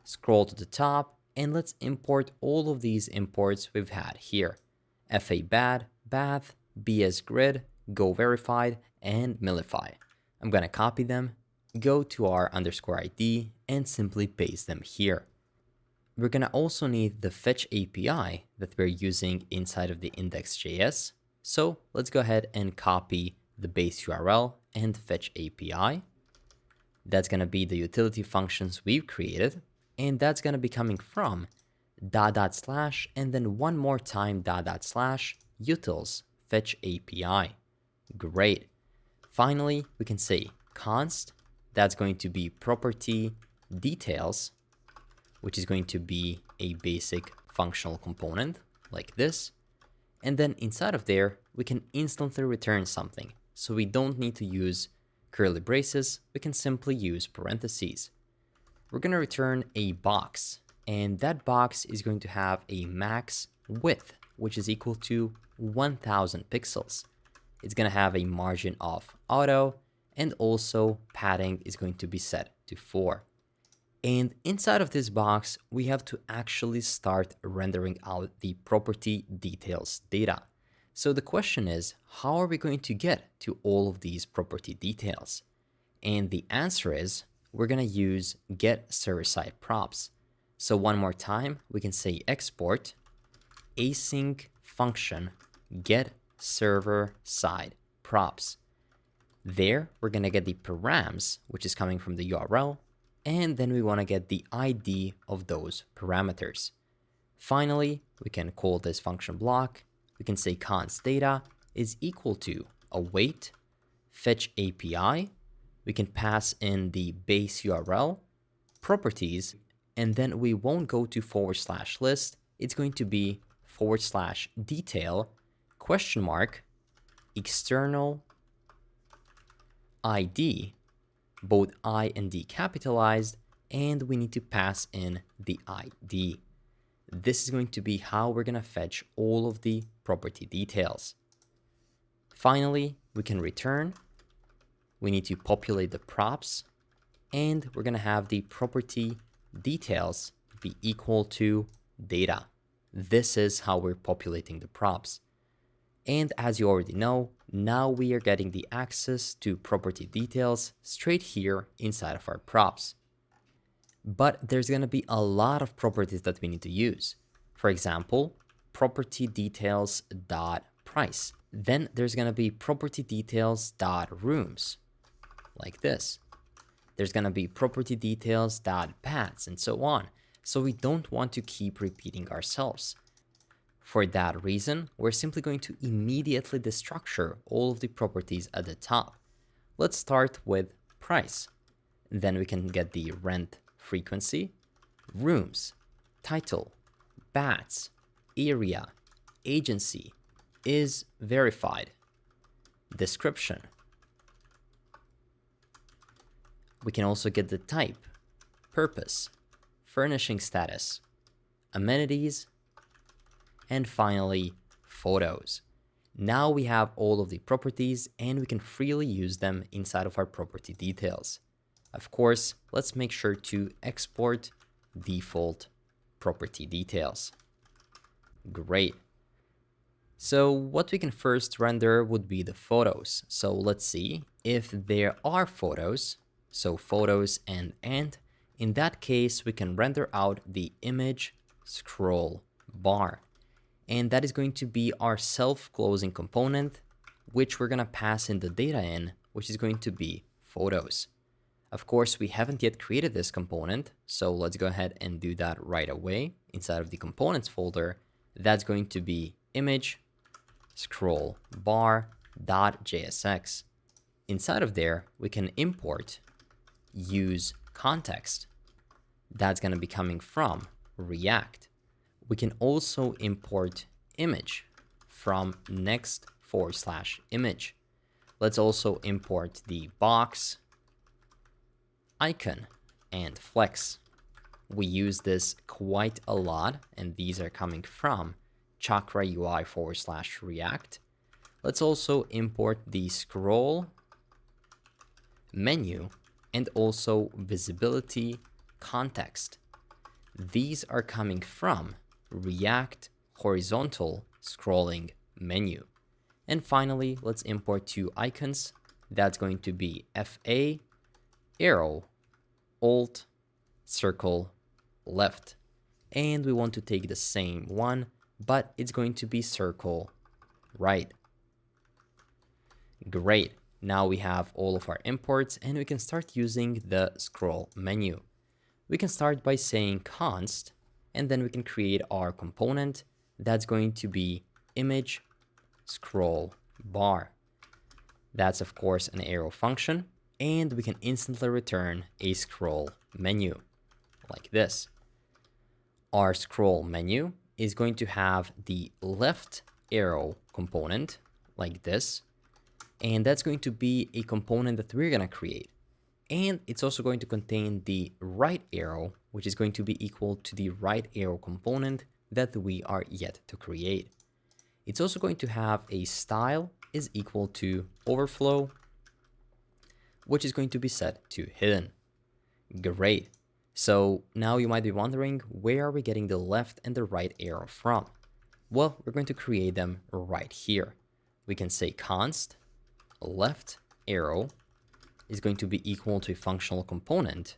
scroll to the top, and let's import all of these imports we've had here. FA bed, bath, BS grid, go verified, and Millify. I'm going to copy them, go to our _ID, and simply paste them here. We're going to also need the fetch API that we're using inside of the index.js. So let's go ahead and copy the base URL and fetch API. That's going to be the utility functions we've created, and that's going to be coming from .. and then one more time .. utils fetch API. Great. Finally, we can say const, that's going to be property details, which is going to be a basic functional component like this. And then inside of there, we can instantly return something. So we don't need to use curly braces, we can simply use parentheses. We're going to return a box, and that box is going to have a max width, which is equal to 1000 pixels. It's going to have a margin of auto, and also padding is going to be set to 4. And inside of this box, we have to actually start rendering out the property details data. So the question is, how are we going to get to all of these property details? And the answer is, we're going to use get server-side props. So one more time, we can say export async function get server-side props. There, we're going to get the params, which is coming from the URL, and then we want to get the ID of those parameters. Finally, we can call this function block. We can say const data is equal to await fetch API. We can pass in the base URL, properties, and then we won't go to /list. It's going to be /detail external ID, both I and D capitalized, and we need to pass in the ID. This is going to be how we're going to fetch all of the property details. Finally, we can return. We need to populate the props, and we're going to have the property details be equal to data. This is how we're populating the props. And as you already know, now we are getting the access to property details straight here inside of our props. But there's going to be a lot of properties that we need to use. For example, property details.price. Then there's going to be property details.rooms, like this. There's going to be property details.paths, and so on. So we don't want to keep repeating ourselves. For that reason, we're simply going to immediately destructure all of the properties at the top. Let's start with price. Then we can get the rent frequency, rooms, title, bats, area, agency, is verified, description. We can also get the type, purpose, furnishing status, amenities, and finally, photos. Now we have all of the properties and we can freely use them inside of our property details. Of course, let's make sure to export default property details. Great. So what we can first render would be the photos. So let's see if there are photos. So photos and in that case, we can render out the image scroll bar. And that is going to be our self-closing component, which we're going to pass in the data in, which is going to be photos. Of course, we haven't yet created this component, so let's go ahead and do that right away. Inside of the components folder, that's going to be image scroll bar.jsx. Inside of there, we can import use context. That's going to be coming from React. We can also import image from Next.js/image. Let's also import the box, icon, and flex. We use this quite a lot, and these are coming from Chakra UI/React. Let's also import the scroll menu and also visibility context. These are coming from React horizontal scrolling menu. And finally, let's import two icons. That's going to be FA, arrow, alt, circle, left. And we want to take the same one, but it's going to be circle, right. Great. Now we have all of our imports and we can start using the scroll menu. We can start by saying const, and then we can create our component. That's going to be image scroll bar. That's of course an arrow function, and we can instantly return a scroll menu like this. Our scroll menu is going to have the left arrow component like this, and that's going to be a component that we're going to create. And it's also going to contain the right arrow, which is going to be equal to the right arrow component that we are yet to create. It's also going to have a style is equal to overflow, which is going to be set to hidden. Great. So now you might be wondering, where are we getting the left and the right arrow from? Well, we're going to create them right here. We can say const left arrow is going to be equal to a functional component.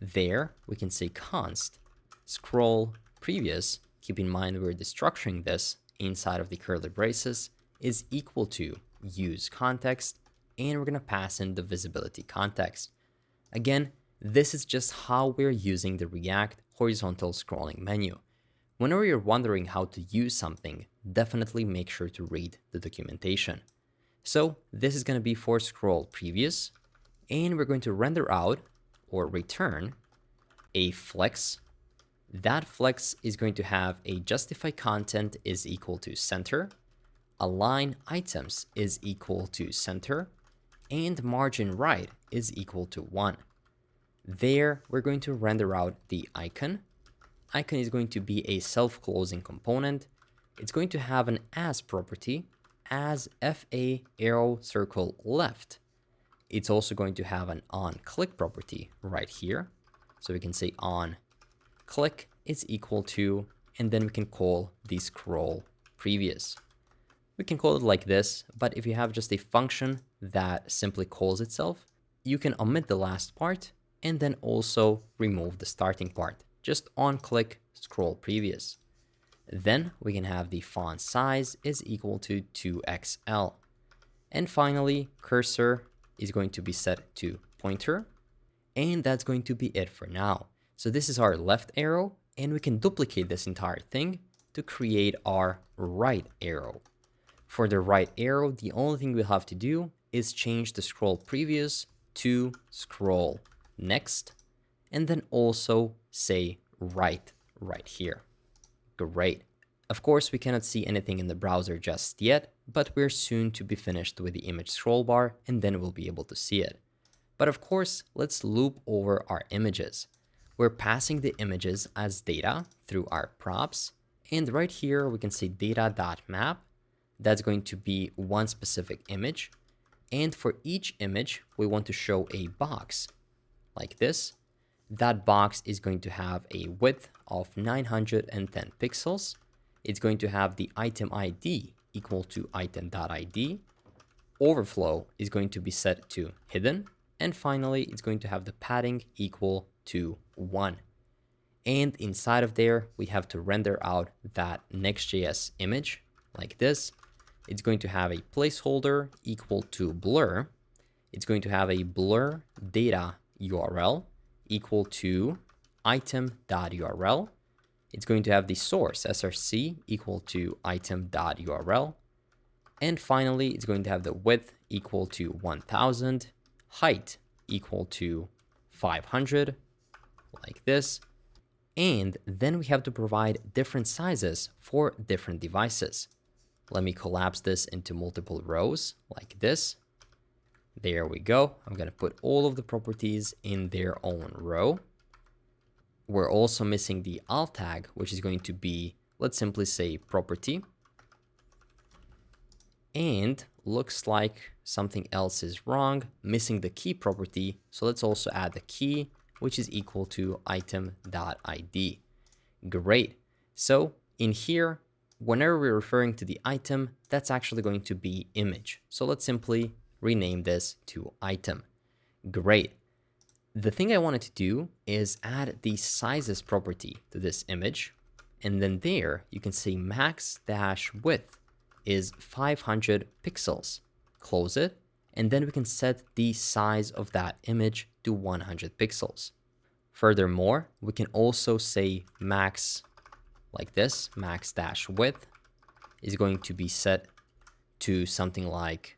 There, we can say const scroll previous. Keep in mind we're destructuring this inside of the curly braces is equal to use context, and we're going to pass in the visibility context. Again, this is just how we're using the React horizontal scrolling menu. Whenever you're wondering how to use something, definitely make sure to read the documentation. So this is going to be for scroll previous, and we're going to render out or return a flex. That flex is going to have a justify content is equal to center, align items is equal to center, and margin right is equal to 1. There, we're going to render out the icon. Icon is going to be a self-closing component. It's going to have an as property, as FA arrow circle left. It's also going to have an on click property right here. So we can say on click is equal to, and then we can call the scroll previous. We can call it like this, but if you have just a function that simply calls itself, you can omit the last part and then also remove the starting part. Just on click scroll previous. Then we can have the font size is equal to 2XL. And finally, cursor is going to be set to pointer. And that's going to be it for now. So this is our left arrow, and we can duplicate this entire thing to create our right arrow. For the right arrow, the only thing we'll have to do is change the scroll previous to scroll next, and then also say right here. Great. Of course, we cannot see anything in the browser just yet, but we're soon to be finished with the image scroll bar, and then we'll be able to see it. But of course, let's loop over our images. We're passing the images as data through our props, and right here we can say data.map. That's going to be one specific image, and for each image we want to show a box like this. That box is going to have a width of 910 pixels. It's going to have the item ID equal to item.id. Overflow is going to be set to hidden. And finally, it's going to have the padding equal to 1. And inside of there, we have to render out that Next.js image like this. It's going to have a placeholder equal to blur. It's going to have a blur data URL equal to item.url. It's going to have the source src equal to item.url. And finally, it's going to have the width equal to 1000, height equal to 500, like this. And then we have to provide different sizes for different devices. Let me collapse this into multiple rows like this. There we go. I'm going to put all of the properties in their own row. We're also missing the alt tag, which is going to be, let's simply say property. And looks like something else is wrong, missing the key property. So let's also add the key, which is equal to item.id. Great. So in here, whenever we're referring to the item, that's actually going to be image. So let's simply rename this to item. Great. The thing I wanted to do is add the sizes property to this image. And then there you can say max-width is 500 pixels. Close it. And then we can set the size of that image to 100 pixels. Furthermore, we can also say max like this, max-width is going to be set to something like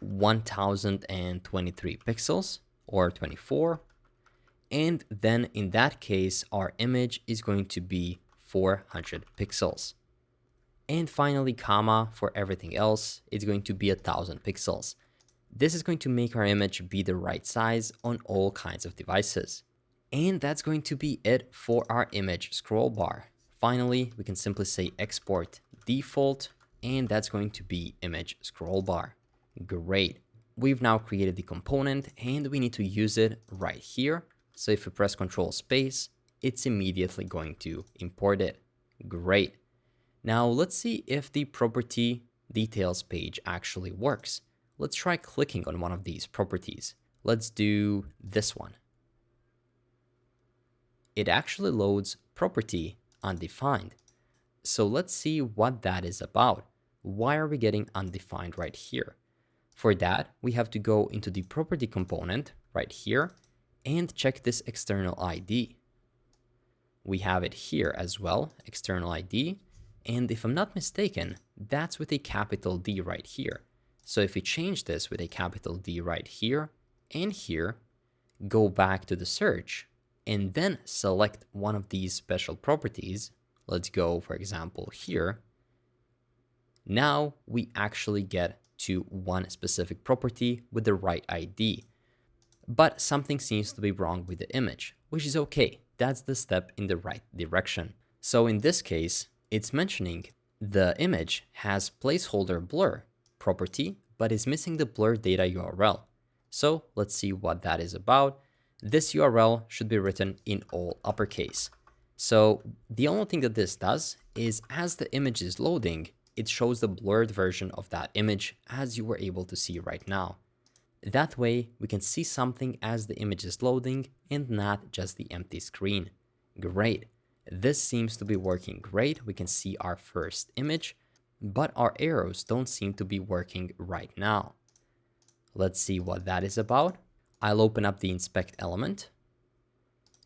1023 pixels or 24. And then in that case, our image is going to be 400 pixels. And finally, comma for everything else, it's going to be 1000 pixels. This is going to make our image be the right size on all kinds of devices. And that's going to be it for our image scroll bar. Finally, we can simply say export default, and that's going to be image scroll bar. Great. We've now created the component and we need to use it right here. So if we press Ctrl space, it's immediately going to import it. Great. Now let's see if the property details page actually works. Let's try clicking on one of these properties. Let's do this one. It actually loads property undefined. So let's see what that is about. Why are we getting undefined right here? For that, we have to go into the property component right here and check this external ID. We have it here as well, external ID. And if I'm not mistaken, that's with a capital D right here. So if we change this with a capital D right here and here, go back to the search, and then select one of these special properties. Let's go, for example, here. Now we actually get to one specific property with the right ID. But something seems to be wrong with the image, which is okay. That's the step in the right direction. So in this case, it's mentioning the image has placeholder blur property, but is missing the blur data URL. So let's see what that is about. This URL should be written in all uppercase. So the only thing that this does is as the image is loading, it shows the blurred version of that image as you were able to see right now. That way we can see something as the image is loading and not just the empty screen. Great. This seems to be working great. We can see our first image, but our arrows don't seem to be working right now. Let's see what that is about. I'll open up the inspect element,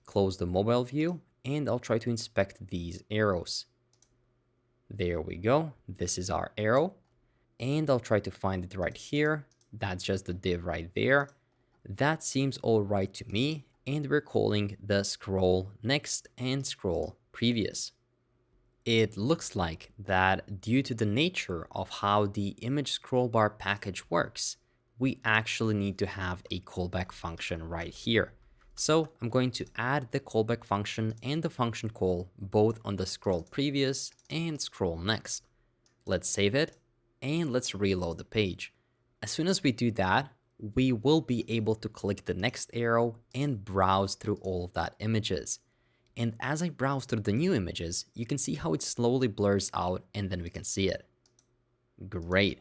close the mobile view, and I'll try to inspect these arrows. There we go. This is our arrow, and I'll try to find it right here. That's just the div right there. That seems all right to me, and we're calling the scroll next and scroll previous. It looks like that due to the nature of how the image scroll bar package works, we actually need to have a callback function right here. So I'm going to add the callback function and the function call both on the scroll previous and scroll next. Let's save it and let's reload the page. As soon as we do that, we will be able to click the next arrow and browse through all of that images. And as I browse through the new images, you can see how it slowly blurs out and then we can see it. Great.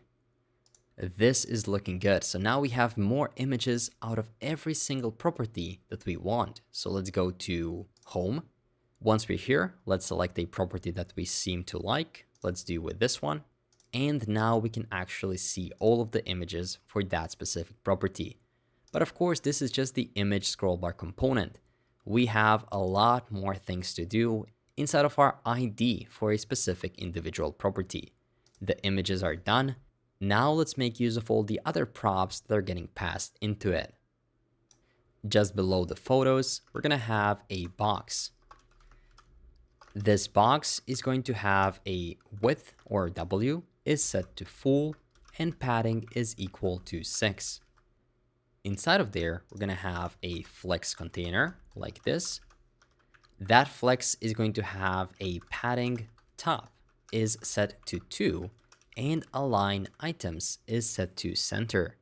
This is looking good. So now we have more images out of every single property that we want. So let's go to Home. Once we're here, let's select a property that we seem to like. Let's do with this one. And now we can actually see all of the images for that specific property. But of course, this is just the image scroll bar component. We have a lot more things to do inside of our ID for a specific individual property. The images are done. Now let's make use of all the other props that are getting passed into it. Just below the photos, we're going to have a box. This box is going to have a width, or W, is set to full, and padding is equal to 6. Inside of there, we're going to have a flex container like this. That flex is going to have a padding top is set to 2, and align items is set to center.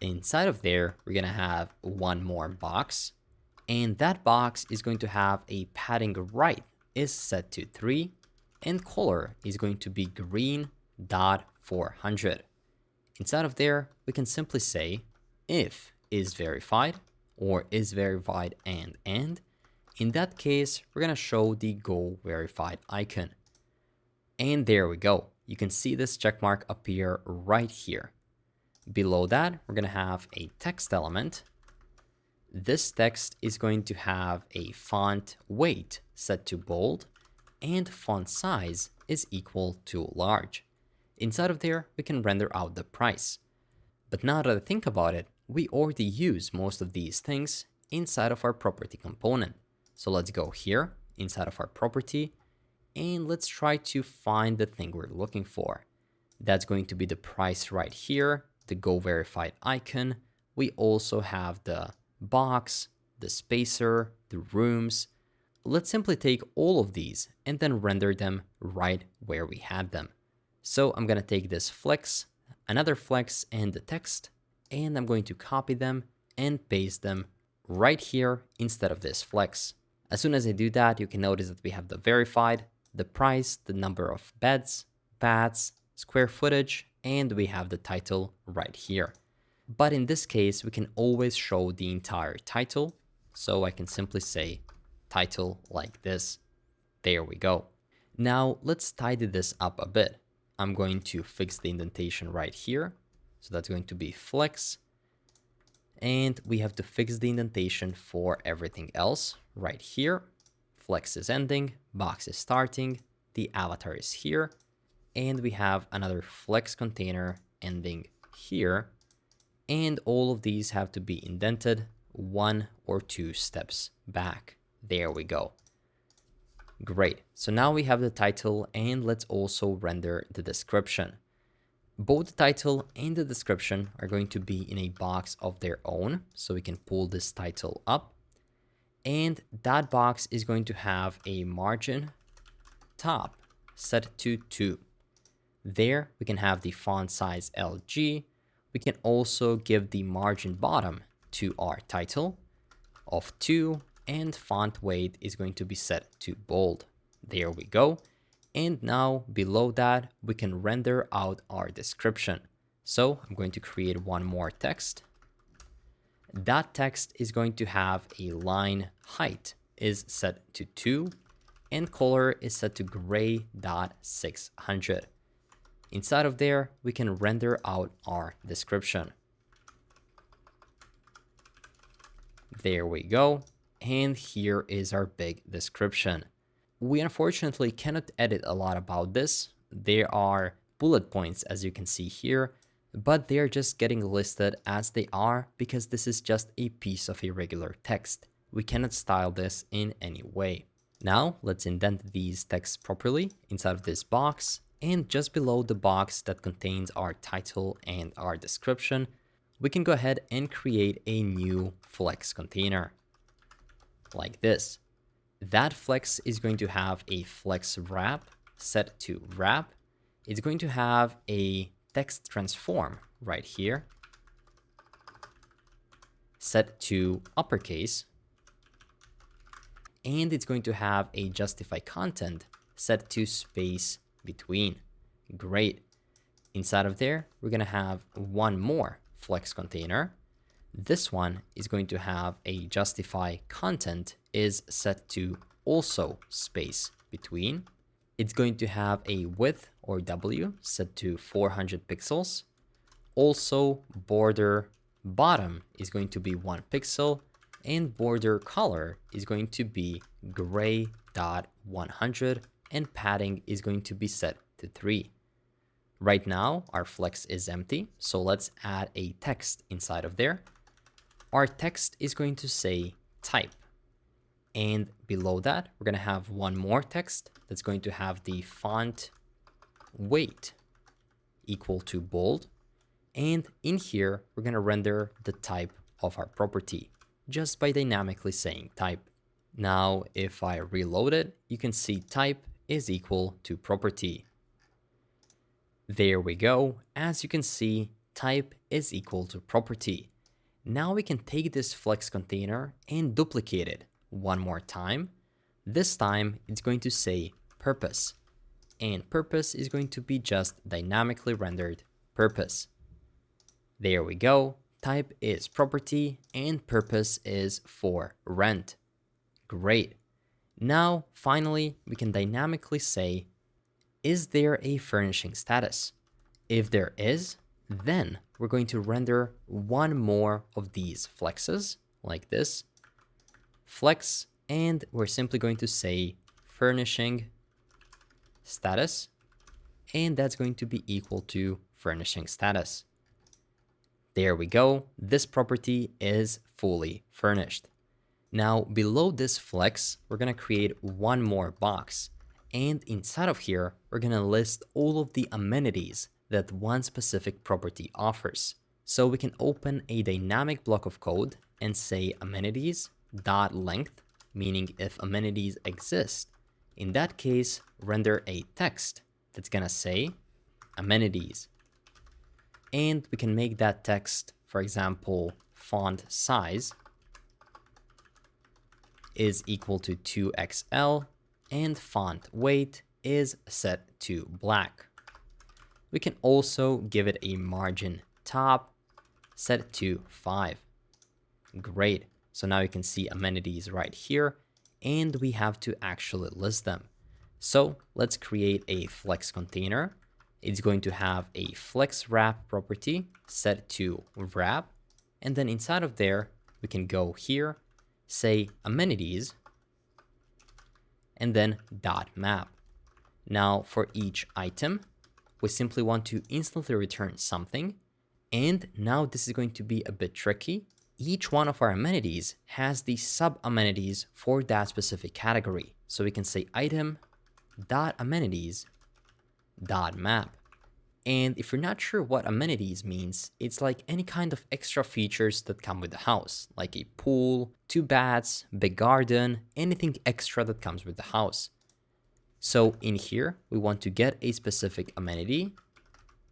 Inside of there, we're going to have one more box, and that box is going to have a padding right is set to 3, and color is going to be green dot 400. Inside of there, we can simply say if is verified or is verified and. In that case, we're going to show the go verified icon. And there we go. You can see this check mark appear right here. Below that, we're going to have a text element. This text is going to have a font weight set to bold, and font size is equal to large. Inside of there, we can render out the price. But now that I think about it, we already use most of these things inside of our property component. So let's go here inside of our property, and let's try to find the thing we're looking for. That's going to be the price right here, the go verified icon. We also have the box, the spacer, the rooms. Let's simply take all of these and then render them right where we had them. So I'm going to take this flex, another flex, and the text, and I'm going to copy them and paste them right here instead of this flex. As soon as I do that, you can notice that we have the verified, the price, the number of beds, baths, square footage, and we have the title right here. But in this case, we can always show the entire title. So I can simply say title like this. There we go. Now let's tidy this up a bit. I'm going to fix the indentation right here. So that's going to be flex. And we have to fix the indentation for everything else right here. Flex is ending, box is starting, the avatar is here, and we have another flex container ending here. And all of these have to be indented 1 or 2 steps back. There we go. Great. So now we have the title, and let's also render the description. Both the title and the description are going to be in a box of their own. So we can pull this title up, and that box is going to have a margin top set to 2. There we can have the font size LG. We can also give the margin bottom to our title of 2, and font weight is going to be set to bold. There we go. And now below that, we can render out our description. So I'm going to create one more text. That text is going to have a line height is set to 2, and color is set to gray dot 600. Inside of there, we can render out our description. There we go. And here is our big description. We unfortunately cannot edit a lot about this. There are bullet points, as you can see here, but they're just getting listed as they are because this is just a piece of irregular text. We cannot style this in any way. Now let's indent these texts properly inside of this box, and just below the box that contains our title and our description, we can go ahead and create a new flex container like this. That flex is going to have a flex wrap set to wrap. It's going to have a text transform right here set to uppercase, and it's going to have a justify content set to space between. Great. Inside of there, we're going to have one more flex container. This one is going to have a justify content is set to also space between. It's going to have a width or W set to 400 pixels. Also, border bottom is going to be 1 pixel, and border color is going to be gray.100, and padding is going to be set to 3. Right now, our flex is empty, so let's add a text inside of there. Our text is going to say type. And below that, we're going to have one more text that's going to have the font weight equal to bold. And in here, we're going to render the type of our property just by dynamically saying type. Now, if I reload it, you can see type is equal to property. There we go. As you can see, type is equal to property. Now we can take this flex container and duplicate it one more time. This time it's going to say purpose, and purpose is going to be just dynamically rendered purpose. There we go. Type is property and purpose is for rent. Great. Now, finally, we can dynamically say, is there a furnishing status? If there is, then we're going to render one more of these flexes like this. Flex, and we're simply going to say furnishing status, and that's going to be equal to furnishing status. There we go. This property is fully furnished. Now, below this flex, we're going to create one more box. And inside of here, we're going to list all of the amenities that one specific property offers. So we can open a dynamic block of code and say amenities.length, meaning if amenities exist. In that case, render a text that's going to say amenities. And we can make that text, for example, font size is equal to 2XL, and font weight is set to black. We can also give it a margin top set to 5. Great. So now you can see amenities right here, and we have to actually list them. So let's create a flex container. It's going to have a flex wrap property set to wrap, and then inside of there, we can go here, say amenities, and then dot map. Now for each item, we simply want to instantly return something. And now this is going to be a bit tricky. Each one of our amenities has the sub amenities for that specific category. So we can say item dot amenities dot map. And if you're not sure what amenities means, it's like any kind of extra features that come with the house, like a pool, 2 baths, big garden, anything extra that comes with the house. So in here, we want to get a specific amenity,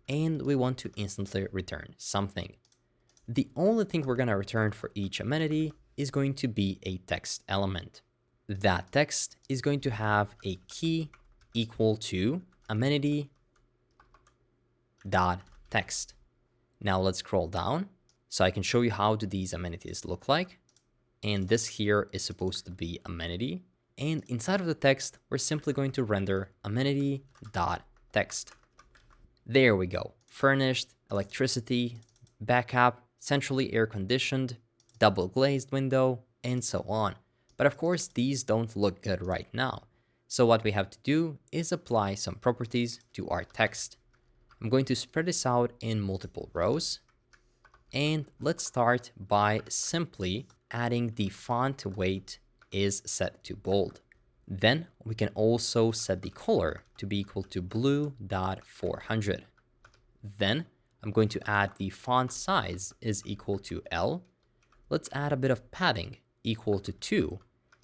and we want to instantly return something. The only thing we're going to return for each amenity is going to be a text element. That text is going to have a key equal to amenity dot text. Now let's scroll down so I can show you how do these amenities look like. And this here is supposed to be amenity. And inside of the text, we're simply going to render amenity dot text. There we go. Furnished, electricity, backup, centrally air conditioned, double glazed window, and so on. But of course, these don't look good right now. So what we have to do is apply some properties to our text. I'm going to spread this out in multiple rows. And let's start by simply adding the font weight is set to bold. Then we can also set the color to be equal to blue.400. Then I'm going to add the font size is equal to L. Let's add a bit of padding equal to 2.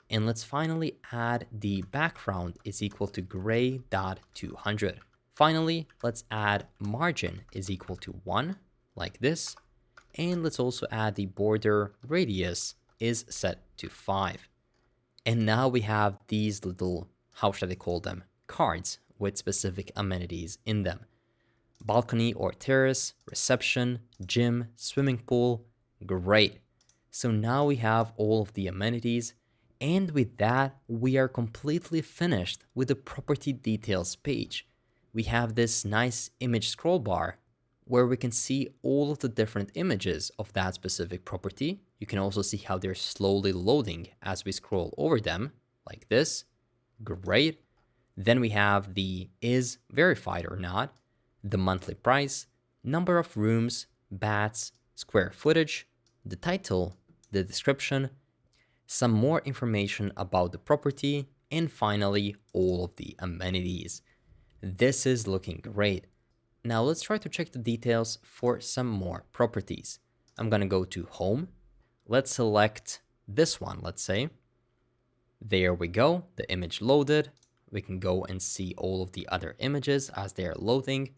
And let's finally add the background is equal to gray.200. Finally, let's add margin is equal to 1, like this. And let's also add the border radius is set to 5. And now we have these little, how should I call them, cards with specific amenities in them. balcony or terrace, reception, gym, swimming pool. Great. So now we have all of the amenities, and with that, we are completely finished with the property details page. We have this nice image scroll bar where we can see all of the different images of that specific property. You can also see how they're slowly loading as we scroll over them, like this. Great. Then we have the is verified or not, the monthly price, number of rooms, baths, square footage, the title, the description, some more information about the property, and finally, all of the amenities. This is looking great. Now let's try to check the details for some more properties. I'm gonna go to Home. Let's select this one, let's say. There we go, the image loaded. We can go and see all of the other images as they are loading,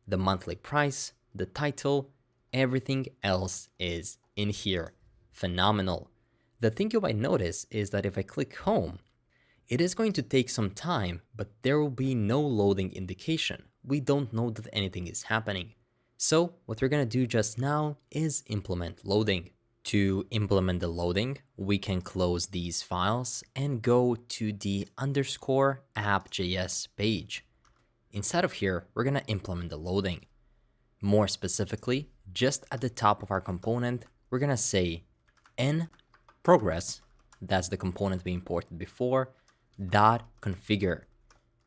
the monthly price, the title, everything else is in here. Phenomenal. The thing you might notice is that if I click Home, it is going to take some time, but there will be no loading indication. We don't know that anything is happening. So what we're gonna do just now is implement loading. To implement the loading, we can close these files and go to the _app.js page. Inside of here, we're gonna implement the loading. More specifically, just at the top of our component, we're gonna say n progress, that's the component we imported before, .configure.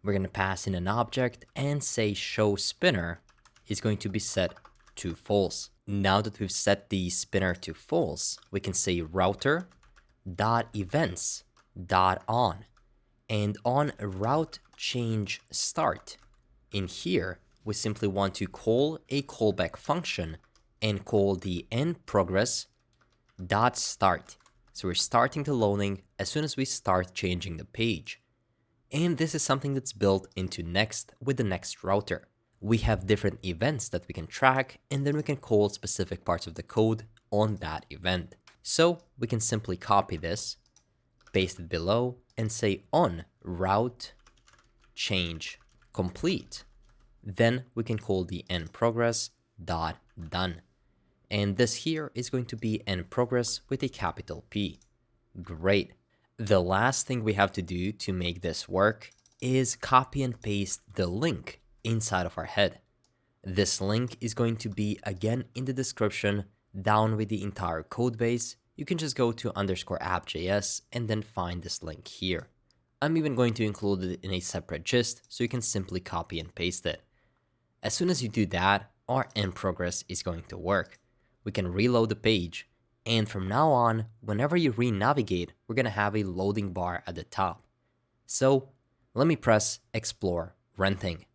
We're gonna pass in an object and say show spinner is going to be set to false. Now that we've set the spinner to false, we can say router .events .on, and on route change start. In here, we simply want to call a callback function and call the end progress .start. So we're starting the loading as soon as we start changing the page. And this is something that's built into Next with the Next router. We have different events that we can track, and then we can call specific parts of the code on that event. So we can simply copy this, paste it below, and say on route change complete. Then we can call the end progress .done. And this here is going to be end progress with a capital P. Great. The last thing we have to do to make this work is copy and paste the link inside of our head. This link is going to be again in the description down with the entire code base. You can just go to _app.js and then find this link here. I'm even going to include it in a separate gist so you can simply copy and paste it. As soon as you do that, our end progress is going to work. We can reload the page, and from now on, whenever you re-navigate, we're gonna have a loading bar at the top. So let me press explore renting.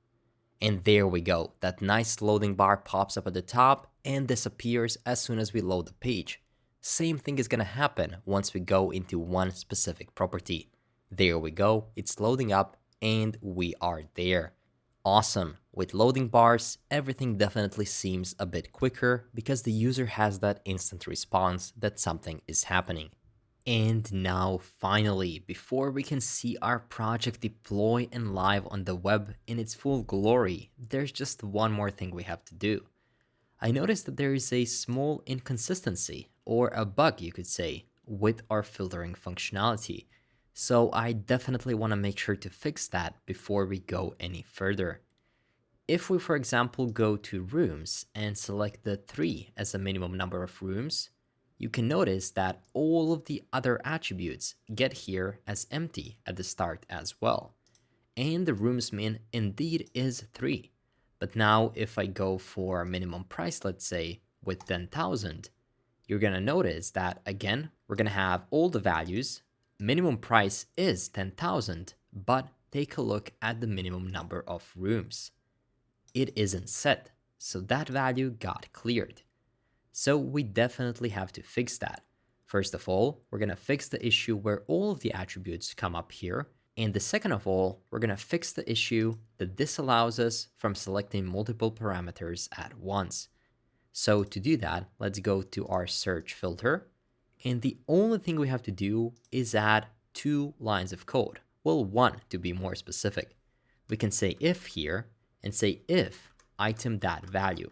And there we go, that nice loading bar pops up at the top and disappears as soon as we load the page. Same thing is gonna happen once we go into one specific property. There we go, it's loading up and we are there. Awesome. With loading bars, everything definitely seems a bit quicker because the user has that instant response that something is happening. And now finally, before we can see our project deploy and live on the web in its full glory, there's just one more thing we have to do. I noticed that there is a small inconsistency, or a bug you could say, with our filtering functionality. So I definitely want to make sure to fix that before we go any further. If we, for example, go to rooms and select the 3 as a minimum number of rooms, you can notice that all of the other attributes get here as empty at the start as well. And the rooms min indeed is 3. But now if I go for minimum price, let's say with 10,000, you're going to notice that again, we're going to have all the values. Minimum price is 10,000, but take a look at the minimum number of rooms. It isn't set, so that value got cleared. So we definitely have to fix that. First of all, we're going to fix the issue where all of the attributes come up here. And the second of all, we're going to fix the issue that disallows us from selecting multiple parameters at once. So to do that, let's go to our search filter. And the only thing we have to do is add 2 lines of code. Well, 1 to be more specific. We can say if here and say if item.value.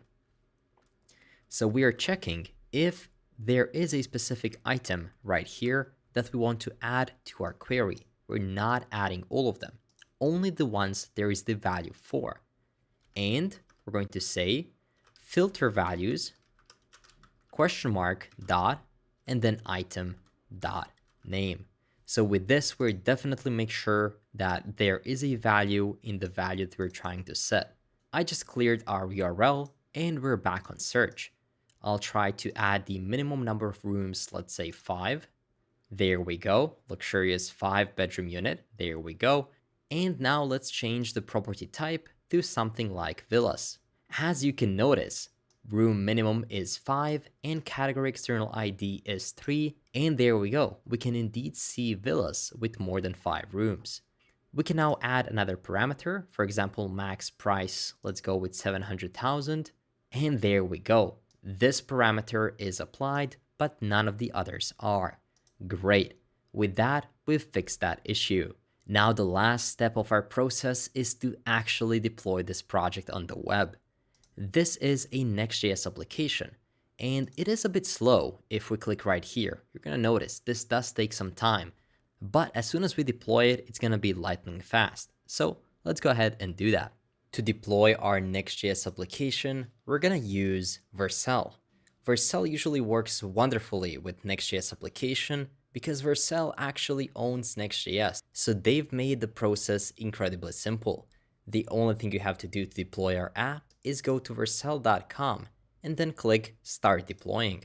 So we are checking if there is a specific item right here that we want to add to our query. We're not adding all of them, only the ones there is the value for. And we're going to say filter values question mark dot and then item dot name. So with this, we're definitely make sure that there is a value in the value that we're trying to set. I just cleared our URL and we're back on search. I'll try to add the minimum number of rooms, let's say 5. There we go, luxurious 5-bedroom unit, there we go. And now let's change the property type to something like villas. As you can notice, room minimum is 5 and category external ID is 3. And there we go, we can indeed see villas with more than 5 rooms. We can now add another parameter, for example, max price, let's go with 700,000. And there we go. This parameter is applied, but none of the others are. Great. With that, we've fixed that issue. Now the last step of our process is to actually deploy this project on the web. This is a Next.js application, and it is a bit slow. If we click right here, you're going to notice this does take some time, but as soon as we deploy it, it's going to be lightning fast. So let's go ahead and do that. To deploy our Next.js application, we're going to use Vercel. Vercel usually works wonderfully with Next.js application because Vercel actually owns Next.js, so they've made the process incredibly simple. The only thing you have to do to deploy our app is go to vercel.com and then click Start Deploying.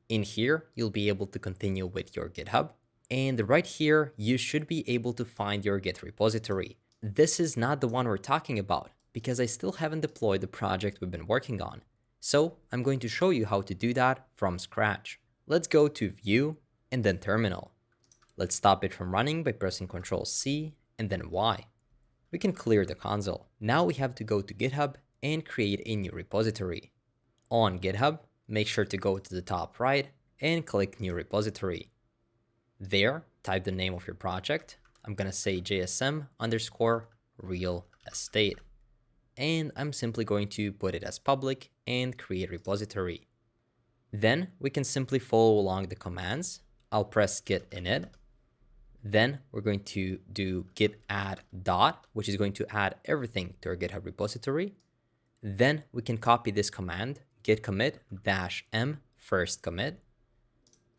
In here, you'll be able to continue with your GitHub, and right here, you should be able to find your Git repository. This is not the one we're talking about because I still haven't deployed the project we've been working on. So I'm going to show you how to do that from scratch. Let's go to View and then Terminal. Let's stop it from running by pressing Ctrl+C and then Y. We can clear the console. Now we have to go to GitHub and create a new repository. On GitHub, make sure to go to the top right and click New Repository. There, type the name of your project. I'm going to say JSM_real estate. And I'm simply going to put it as public and create repository. Then we can simply follow along the commands. I'll press git init. Then we're going to do git add dot, which is going to add everything to our GitHub repository. Then we can copy this command, git commit -m first commit.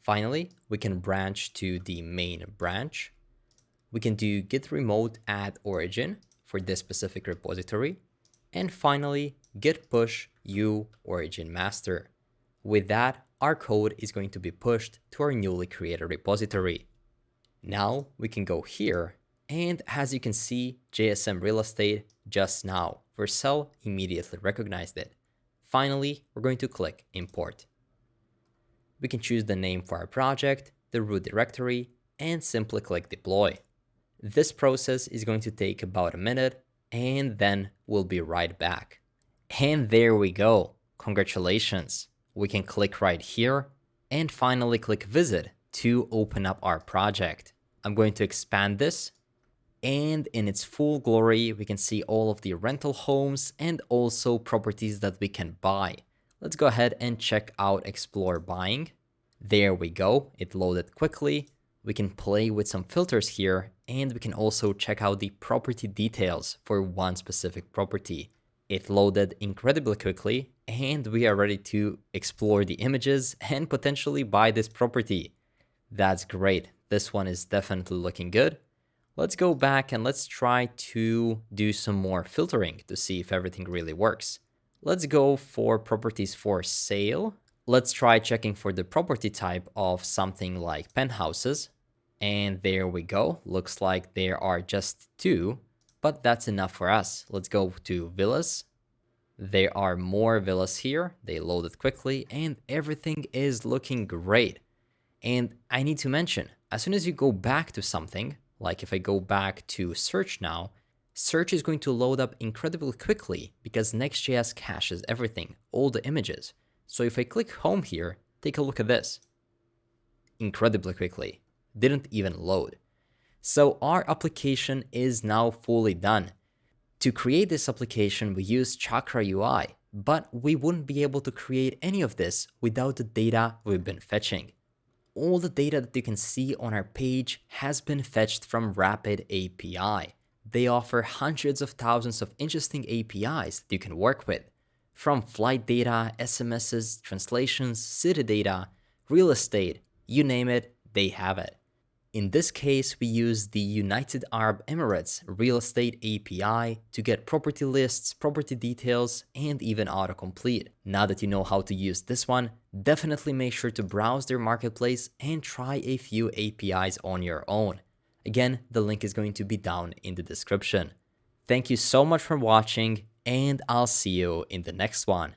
Finally, we can branch to the main branch. We can do git remote add origin for this specific repository. And finally, git push u origin master. With that, our code is going to be pushed to our newly created repository. Now we can go here, and as you can see, JSM real estate just now. Vercel immediately recognized it. Finally, we're going to click import. We can choose the name for our project, the root directory, and simply click deploy. This process is going to take about a minute, and then we'll be right back. And there we go. Congratulations. We can click right here and finally click visit to open up our project. I'm going to expand this, and in its full glory, we can see all of the rental homes and also properties that we can buy. Let's go ahead and check out Explore Buying. There we go. It loaded quickly. We can play with some filters here, and we can also check out the property details for one specific property. It loaded incredibly quickly, and we are ready to explore the images and potentially buy this property. That's great. This one is definitely looking good. Let's go back and let's try to do some more filtering to see if everything really works. Let's go for properties for sale. Let's try checking for the property type of something like penthouses. And there we go. Looks like there are just 2, but that's enough for us. Let's go to villas. There are more villas here. They loaded quickly and everything is looking great. And I need to mention, as soon as you go back to something, like if I go back to search now, search is going to load up incredibly quickly because Next.js caches everything, all the images. So if I click home here, take a look at this. Incredibly quickly. Didn't even load. So our application is now fully done. To create this application, we use Chakra UI, but we wouldn't be able to create any of this without the data we've been fetching. All the data that you can see on our page has been fetched from RapidAPI. They offer hundreds of thousands of interesting APIs that you can work with, from flight data, SMSs, translations, city data, real estate, you name it, they have it. In this case, we use the United Arab Emirates Real Estate API to get property lists, property details, and even autocomplete. Now that you know how to use this one, definitely make sure to browse their marketplace and try a few APIs on your own. Again, the link is going to be down in the description. Thank you so much for watching, and I'll see you in the next one.